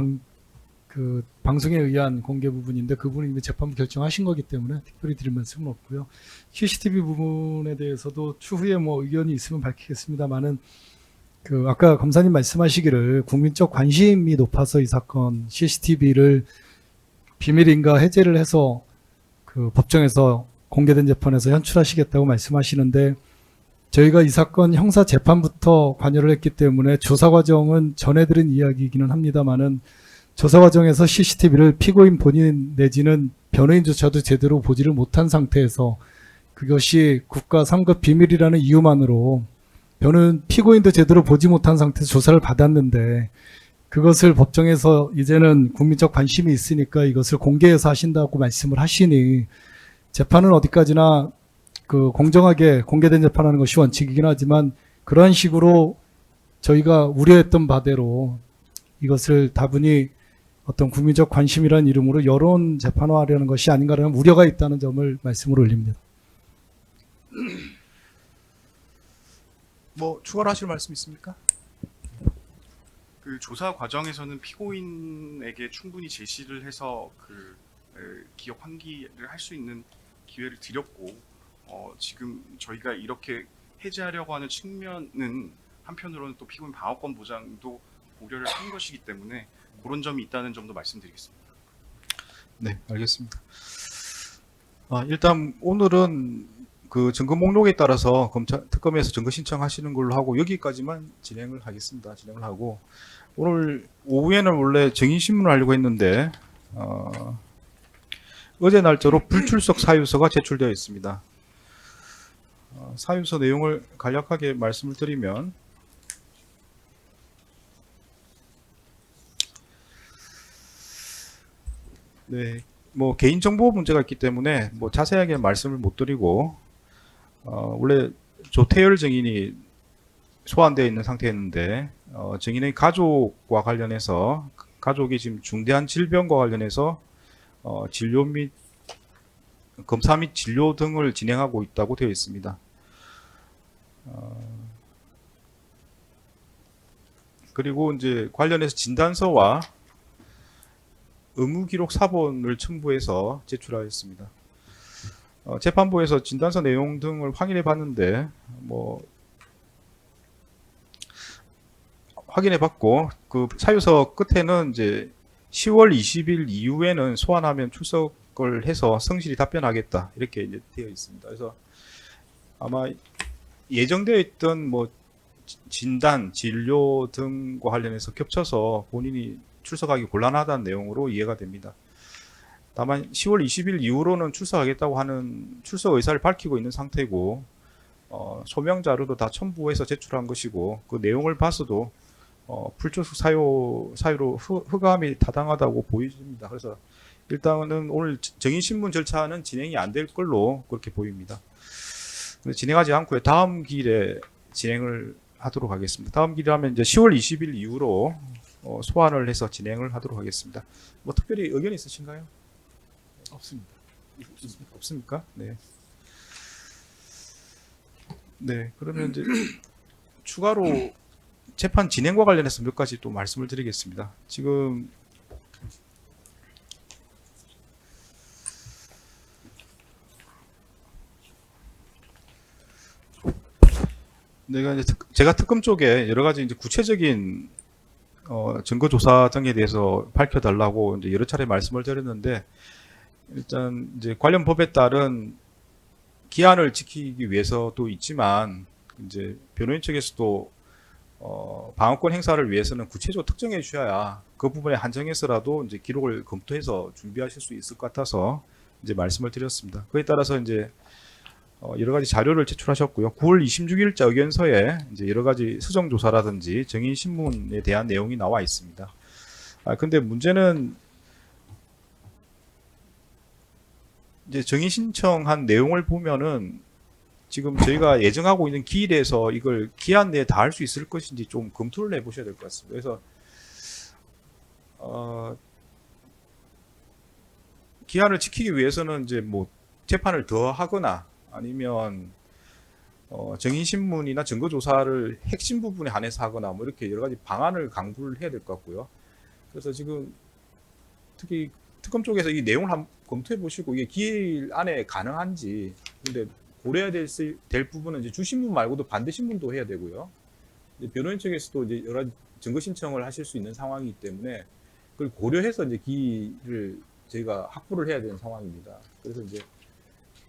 방송에 의한 공개 부분인데 그 부분은 이미 재판부 결정하신 거기 때문에 특별히 드릴 말씀은 없고요. CCTV 부분에 대해서도 추후에 뭐 의견이 있으면 밝히겠습니다만은 아까 검사님 말씀하시기를 국민적 관심이 높아서 이 사건 CCTV를 비밀인가 해제를 해서 법정에서 공개된 재판에서 현출하시겠다고 말씀하시는데 저희가 이 사건 형사 재판부터 관여를 했기 때문에 조사 과정은 전해 들은 이야기이기는 합니다만은 조사 과정에서 CCTV를 피고인 본인 내지는 변호인조차도 제대로 보지를 못한 상태에서 그것이 국가 3급 비밀이라는 이유만으로 피고인도 제대로 보지 못한 상태에서 조사를 받았는데 그것을 법정에서 이제는 국민적 관심이 있으니까 이것을 공개해서 하신다고 말씀을 하시니 재판은 어디까지나 공정하게 공개된 재판하는 것이 원칙이긴 하지만 그러한 식으로 저희가 우려했던 바대로 이것을 다분히 어떤 국민적 관심이라는 이름으로 여론 재판화하려는 것이 아닌가라는 우려가 있다는 점을 말씀을 올립니다. 뭐 추가로 하실 말씀 있습니까? 그 조사 과정에서는 피고인에게 충분히 제시를 해서 기억 환기를 할 수 있는 기회를 드렸고 지금 저희가 이렇게 해제하려고 하는 측면은 한편으로는 또 피고인 방어권 보장도 고려를 한 것이기 때문에 그런 점이 있다는 점도 말씀드리겠습니다. 네, 알겠습니다. 일단 오늘은 증거 목록에 따라서 특검에서 증거 신청하시는 걸로 하고 여기까지만 진행을 하겠습니다. 진행을 하고 오늘 오후에는 원래 증인신문을 하려고 했는데 어제 날짜로 불출석 사유서가 제출되어 있습니다. 사유서 내용을 간략하게 말씀을 드리면 네, 뭐 개인정보 문제가 있기 때문에 뭐 자세하게 말씀을 못 드리고 원래 조태열 증인이 소환되어 있는 상태였는데 증인의 가족과 관련해서 가족이 지금 중대한 질병과 관련해서 진료 및 검사 및 진료 등을 진행하고 있다고 되어 있습니다. 그리고 이제 관련해서 진단서와 의무기록 사본을 첨부해서 제출하였습니다. 재판부에서 진단서 내용 등을 확인해 봤는데 확인해 봤고 사유서 끝에는 이제 10월 20일 이후에는 소환하면 출석을 해서 성실히 답변하겠다 이렇게 이제 되어 있습니다. 그래서 아마 예정되어 있던 진단, 진료 등과 관련해서 겹쳐서 본인이 출석하기 곤란하다는 내용으로 이해가 됩니다. 다만 10월 20일 이후로는 출석하겠다고 하는 출석 의사를 밝히고 있는 상태고 소명 자료도 다 첨부해서 제출한 것이고 그 내용을 봐서도 불출석 사유로 흑감이 타당하다고 보입니다. 그래서 일단은 오늘 증인신문 절차는 진행이 안 될 걸로 그렇게 보입니다. 진행하지 않고요. 다음 기일에 진행을 하도록 하겠습니다. 다음 기일하면 이제 10월 20일 이후로 소환을 해서 진행을 하도록 하겠습니다. 뭐 특별히 의견 있으신가요? 없습니다. 없습니까? 네. 네, 그러면 이제 추가로 재판 진행과 관련해서 몇 가지 또 말씀을 드리겠습니다. 지금 제가 특검 쪽에 여러 가지 이제 구체적인 증거 조사 등에 대해서 밝혀달라고 이제 여러 차례 말씀을 드렸는데 일단 이제 관련 법에 따른 기한을 지키기 위해서도 있지만 이제 변호인 측에서도 방어권 행사를 위해서는 구체적으로 특정해 주셔야 그 부분에 한정해서라도 이제 기록을 검토해서 준비하실 수 있을 것 같아서 이제 말씀을 드렸습니다. 그에 따라서 이제 여러 가지 자료를 제출하셨고요. 9월 26일자 의견서에 이제 여러 가지 수정 조사라든지 증인 신문에 대한 내용이 나와 있습니다. 근데 문제는 이제 증인 신청한 내용을 보면은 지금 저희가 예정하고 있는 기일에서 이걸 기한 내에 다 할 수 있을 것인지 좀 검토를 해보셔야 될 것 같습니다. 그래서 기한을 지키기 위해서는 이제 뭐 재판을 더 하거나 아니면 정인신문이나 증거조사를 핵심 부분에 한해서 하거나 뭐 이렇게 여러 가지 방안을 강구를 해야 될 것 같고요. 그래서 지금 특히 특검 쪽에서 이 내용을 한번 검토해 보시고 이게 기일 안에 가능한지, 근데 고려해야 될 부분은 이제 주신문 말고도 반대신문도 해야 되고요. 이제 변호인 측에서도 이제 여러 가지 증거 신청을 하실 수 있는 상황이기 때문에 그걸 고려해서 이제 기일을 저희가 확보를 해야 되는 상황입니다. 그래서 이제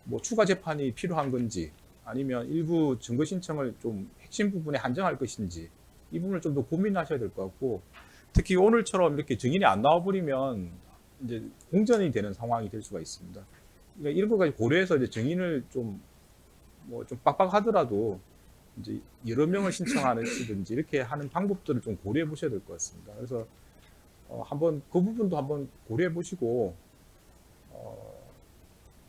뭐 추가 재판이 필요한 건지 아니면 일부 증거 신청을 좀 핵심 부분에 한정할 것인지 이 부분을 좀 더 고민하셔야 될 것 같고, 특히 오늘처럼 이렇게 증인이 안 나와버리면 이제 공전이 되는 상황이 될 수가 있습니다. 그러니까 이런 것까지 고려해서 이제 증인을 좀 빡빡하더라도 이제 여러 명을 신청하시든지 이렇게 하는 방법들을 좀 고려해 보셔야 될 것 같습니다. 그래서 한번 그 부분도 한번 고려해 보시고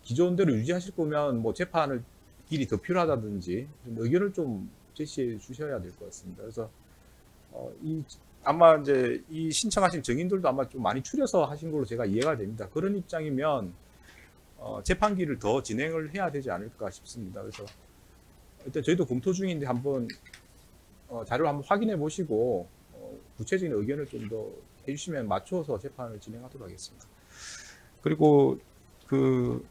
기존대로 유지하실 거면 뭐 재판을 길이 더 필요하다든지 좀 의견을 좀 제시해 주셔야 될 것 같습니다. 그래서 아마 이제 이 신청하신 증인들도 아마 좀 많이 추려서 하신 걸로 제가 이해가 됩니다. 그런 입장이면 재판기를 더 진행을 해야 되지 않을까 싶습니다. 그래서 일단 저희도 검토 중인데 한번 자료를 한번 확인해 보시고 구체적인 의견을 좀 더 해주시면 맞춰서 재판을 진행하도록 하겠습니다. 그리고 그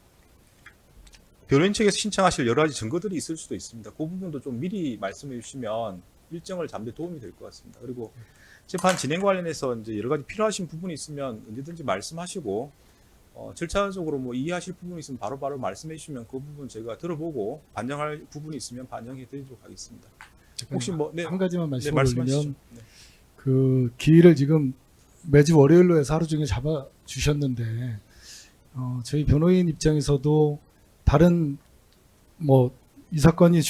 변호인 측에서 신청하실 여러 가지 증거들이 있을 수도 있습니다. 그 부분도 좀 미리 말씀해 주시면 일정을 잡는 데 도움이 될 것 같습니다. 그리고 재판 진행 관련해서 이제 여러 가지 필요하신 부분이 있으면 언제든지 말씀하시고 절차적으로 뭐 이해하실 부분이 있으면 바로바로 말씀해 주시면 그 부분 제가 들어보고 반영할 부분이 있으면 반영해 드리도록 하겠습니다. 혹시 뭐 한 가지만 네, 말씀을 드리면 말씀하시죠. 네. 그 기일을 지금 매주 월요일로 해서 하루 종일 잡아 주셨는데 저희 변호인 입장에서도 다른 뭐 이 사건이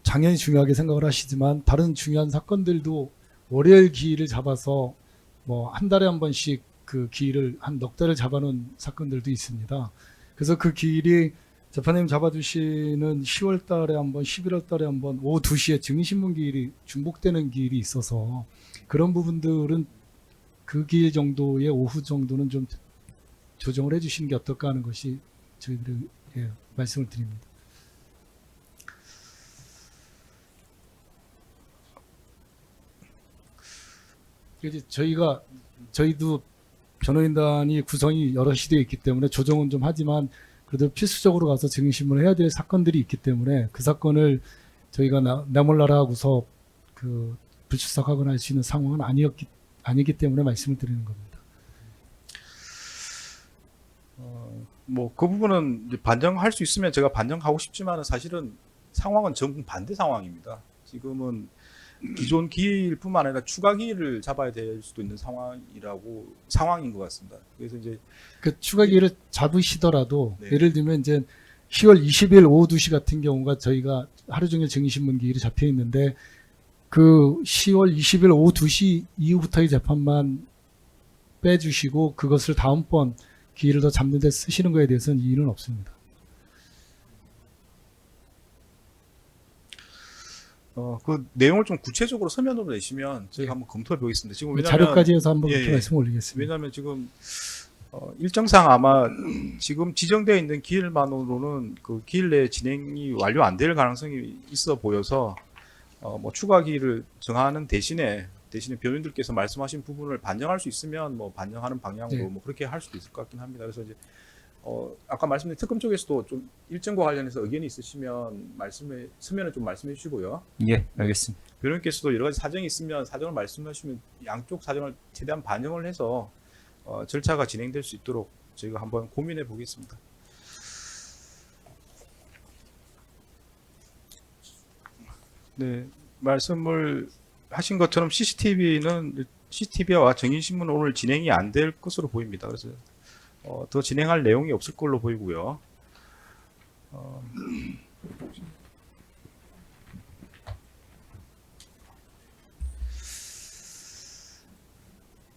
당연히 중요하게 생각을 하시지만 다른 중요한 사건들도 월요일 기일을 잡아서 뭐 한 달에 한 번씩 그 기일을 한 넉 달을 잡아놓은 사건들도 있습니다. 그래서 그 기일이 재판장님 잡아주시는 10월 달에 한 번, 11월 달에 한 번 오후 2시에 증인신문 기일이 중복되는 기일이 있어서 그런 부분들은 그 기일 정도의 오후 정도는 좀 조정을 해주시는 게 어떨까 하는 것이 저희들의 말씀을 드립니다. 이제 저희도 변호인단이 구성이 여럿이 되어 있기 때문에 조정은 좀 하지만 그래도 필수적으로 가서 증인신문을 해야 될 사건들이 있기 때문에 그 사건을 저희가 나몰라라 하고서 그 불출석하거나 할 수 있는 상황은 아니기 때문에 말씀을 드리는 겁니다. 뭐 그 부분은 이제 반영할 수 있으면 제가 반영하고 싶지만은 사실은 상황은 전부 반대 상황입니다. 지금은 기존 기일뿐만 아니라 추가 기일을 잡아야 될 수도 있는 상황인 것 같습니다. 그래서 이제 그 추가 기일을 잡으시더라도 네. 예를 들면 이제 10월 20일 오후 2시 같은 경우가 저희가 하루 종일 증인신문 기일이 잡혀 있는데 그 10월 20일 오후 2시 이후부터의 재판만 빼주시고 그것을 다음번 기일을 더 잡는 데 쓰시는 거에 대해서는 이의는 없습니다. 그 내용을 좀 구체적으로 서면으로 내시면 저희가 한번 검토해 보겠습니다. 지금 왜냐면 자료까지 해서 한번 그렇게 예, 말씀 올리겠습니다. 왜냐하면 지금 일정상 아마 지금 지정되어 있는 기일만으로는 그 기일 내 진행이 완료 안 될 가능성이 있어 보여서 뭐 추가 기일을 정하는 대신에 변호인들께서 말씀하신 부분을 반영할 수 있으면 뭐 반영하는 방향으로 네. 뭐 그렇게 할 수도 있을 것 같긴 합니다. 그래서 이제 아까 말씀드린 특검 쪽에서도 좀 일정과 관련해서 의견이 있으시면 서면을 좀 말씀해 주시고요. 예, 알겠습니다. 변호인께서도 여러 가지 사정이 있으면 사정을 말씀해 주시면 양쪽 사정을 최대한 반영을 해서 절차가 진행될 수 있도록 저희가 한번 고민해 보겠습니다. 네, 말씀을 하신 것처럼 CCTV와 증인신문은 오늘 진행이 안 될 것으로 보입니다. 그래서 더 진행할 내용이 없을 걸로 보이고요.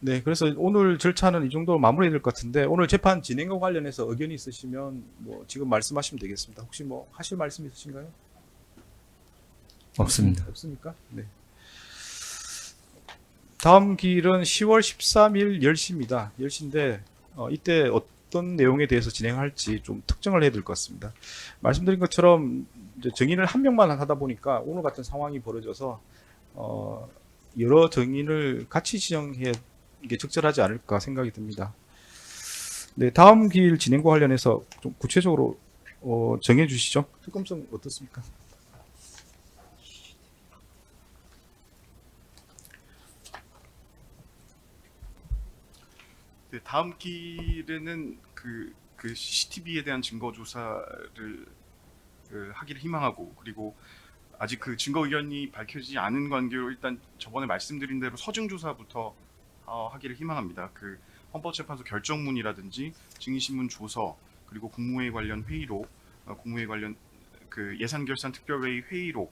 네, 그래서 오늘 절차는 이 정도로 마무리될 것 같은데 오늘 재판 진행과 관련해서 의견이 있으시면 뭐 지금 말씀하시면 되겠습니다. 혹시 뭐 하실 말씀 있으신가요? 없습니다. 없습니까? 네. 다음 기일은 10월 13일 10시입니다. 10시인데 이때 어떤 내용에 대해서 진행할지 좀 특정을 해야 될 것 같습니다. 말씀드린 것처럼 이제 증인을 한 명만 하다 보니까 오늘 같은 상황이 벌어져서 여러 증인을 같이 지정해 게 적절하지 않을까 생각이 듭니다. 네, 다음 기일 진행과 관련해서 좀 구체적으로 정해 주시죠. 특검성 어떻습니까? 네, 다음 기일에는 그 CCTV에 대한 증거 조사를 하기를 희망하고, 그리고 아직 그 증거 의견이 밝혀지지 않은 관계로 일단 저번에 말씀드린 대로 서증 조사부터 하기를 희망합니다. 그 헌법재판소 결정문이라든지 증인신문 조서, 그리고 국무회의 관련 회의록, 국무회의 관련 그 예산결산 특별회의 회의록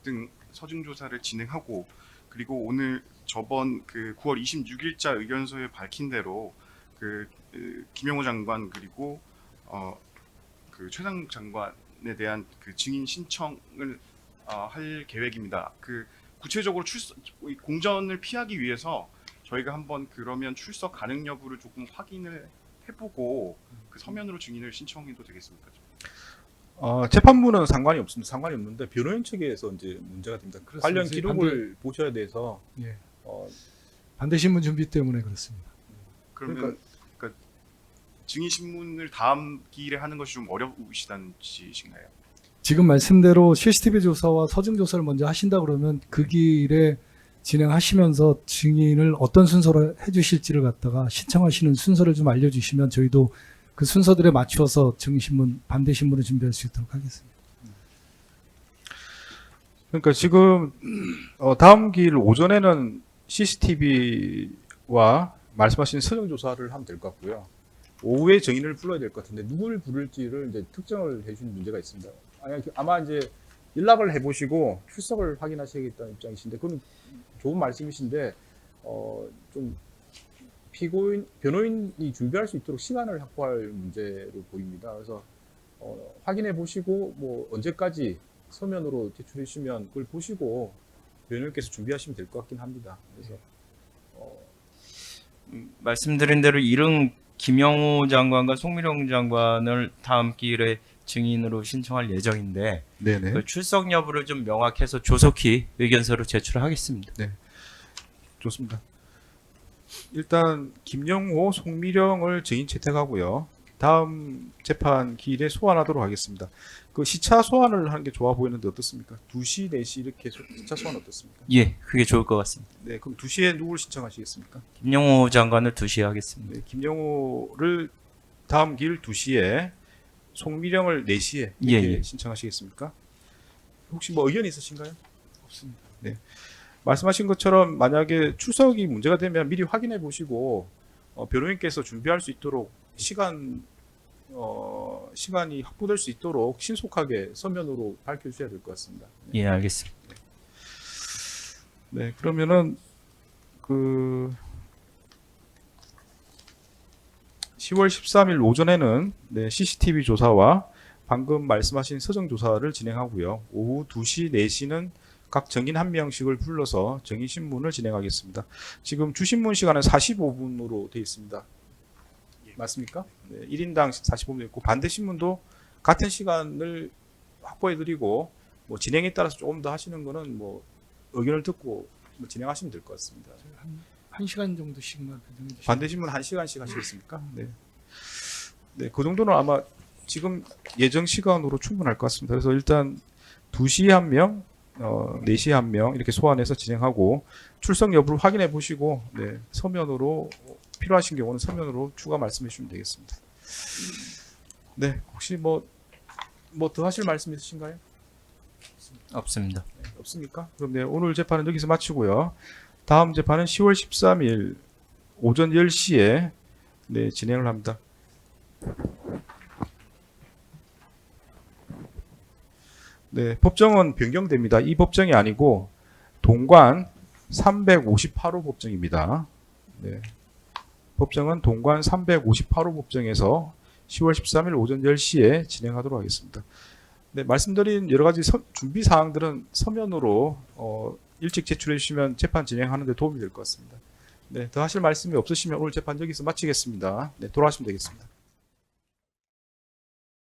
등 서증 조사를 진행하고, 그리고 오늘 저번 그 9월 26일자 의견서에 밝힌 대로 김영호 장관 그리고 그 최상 장관에 대한 그 증인 신청을 할 계획입니다. 그 구체적으로 공전을 피하기 위해서 저희가 한번 그러면 출석 가능 여부를 조금 확인을 해보고 그 서면으로 증인을 신청해도 되겠습니까? 재판부는 상관이 없습니다. 상관이 없는데 변호인 측에서 이제 문제가 됩니다. 그렇습니다. 관련 기록을 보셔야 돼서 예. 어, 반대신문 준비 때문에 그렇습니다. 그러면 그러니까 증인 신문을 다음 기일에 하는 것이 좀 어려우시다는 뜻이신가요? 지금 말씀대로 CCTV 조사와 서증 조사를 먼저 하신다 그러면 그 길에 진행하시면서 증인을 어떤 순서로 해주실지를 갖다가 신청하시는 순서를 좀 알려주시면 저희도 그 순서들에 맞춰서 증인신문, 반대신문을 준비할 수 있도록 하겠습니다. 그러니까 지금 다음 기일 오전에는 CCTV와 말씀하신 서정 조사를 하면 될 것 같고요. 오후에 증인을 불러야 될 것 같은데 누구를 부를지를 이제 특정을 해주는 문제가 있습니다. 아마 이제 연락을 해보시고 출석을 확인하셔야겠다는 입장이신데 그건 좋은 말씀이신데 좀 변호인이 준비할 수 있도록 시간을 확보할 문제로 보입니다. 그래서 확인해 보시고 뭐 언제까지 서면으로 제출해 주시면 그걸 보시고 변호인께서 준비하시면 될 것 같긴 합니다. 그래서 말씀드린 대로 이른 김영호 장관과 송미령 장관을 다음 기일에 증인으로 신청할 예정인데 네네. 그 출석 여부를 좀 명확해서 조속히 의견서로 제출하겠습니다. 좋습니다. 일단 김영호, 송미령을 증인 채택하고요. 다음 재판 기일에 소환하도록 하겠습니다. 그 시차 소환을 하는 게 좋아 보이는데 어떻습니까? 2시, 4시 이렇게 시차 소환 어떻습니까? 예, 그게 좋을 것 같습니다. 네, 그럼 2시에 누구를 신청하시겠습니까? 김영호 장관을 2시에 하겠습니다. 네, 김영호를 다음 기일 2시에, 송미령을 4시에 예, 이렇게 예. 신청하시겠습니까? 혹시 뭐 의견이 있으신가요? 없습니다. 네. 말씀하신 것처럼 만약에 출석이 문제가 되면 미리 확인해 보시고 변호인께서 준비할 수 있도록 시간이 확보될 수 있도록 신속하게 서면으로 밝혀주셔야 될 것 같습니다. 예, 알겠습니다. 네, 그러면은 그 10월 13일 오전에는 CCTV 조사와 방금 말씀하신 서정 조사를 진행하고요. 오후 2시, 4시는 각 증인 한 명씩을 불러서 증인 신문을 진행하겠습니다. 지금 주신문 시간은 45분으로 되어 있습니다. 맞습니까? 네, 1인당 45분 있고 반대 신문도 같은 시간을 확보해드리고 뭐 진행에 따라서 조금 더 하시는 거는 뭐 의견을 듣고 진행하시면 될 것 같습니다. 한 시간 정도씩만 배정해 주시면. 반대 신문 1시간씩 하시겠습니까? 네. 네, 그 정도는 아마 지금 예정 시간으로 충분할 것 같습니다. 그래서 일단 2시에 한 명, 4시에 한 명 이렇게 소환해서 진행하고 출석 여부를 확인해 보시고 서면으로 필요하신 경우는 서면으로 추가 말씀해 주시면 되겠습니다. 네, 혹시 뭐 더 하실 말씀 있으신가요? 없습니다. 네, 없습니까? 그럼 오늘 재판은 여기서 마치고요. 다음 재판은 10월 13일 오전 10시에 진행을 합니다. 네, 법정은 변경됩니다. 이 법정이 아니고 동관 358호 법정입니다. 네, 법정은 동관 358호 법정에서 10월 13일 오전 10시에 진행하도록 하겠습니다. 네, 말씀드린 여러 가지 준비 사항들은 서면으로 일찍 제출해 주시면 재판 진행하는 데 도움이 될 것 같습니다. 네, 더 하실 말씀이 없으시면 오늘 재판 여기서 마치겠습니다. 네, 돌아가시면 되겠습니다.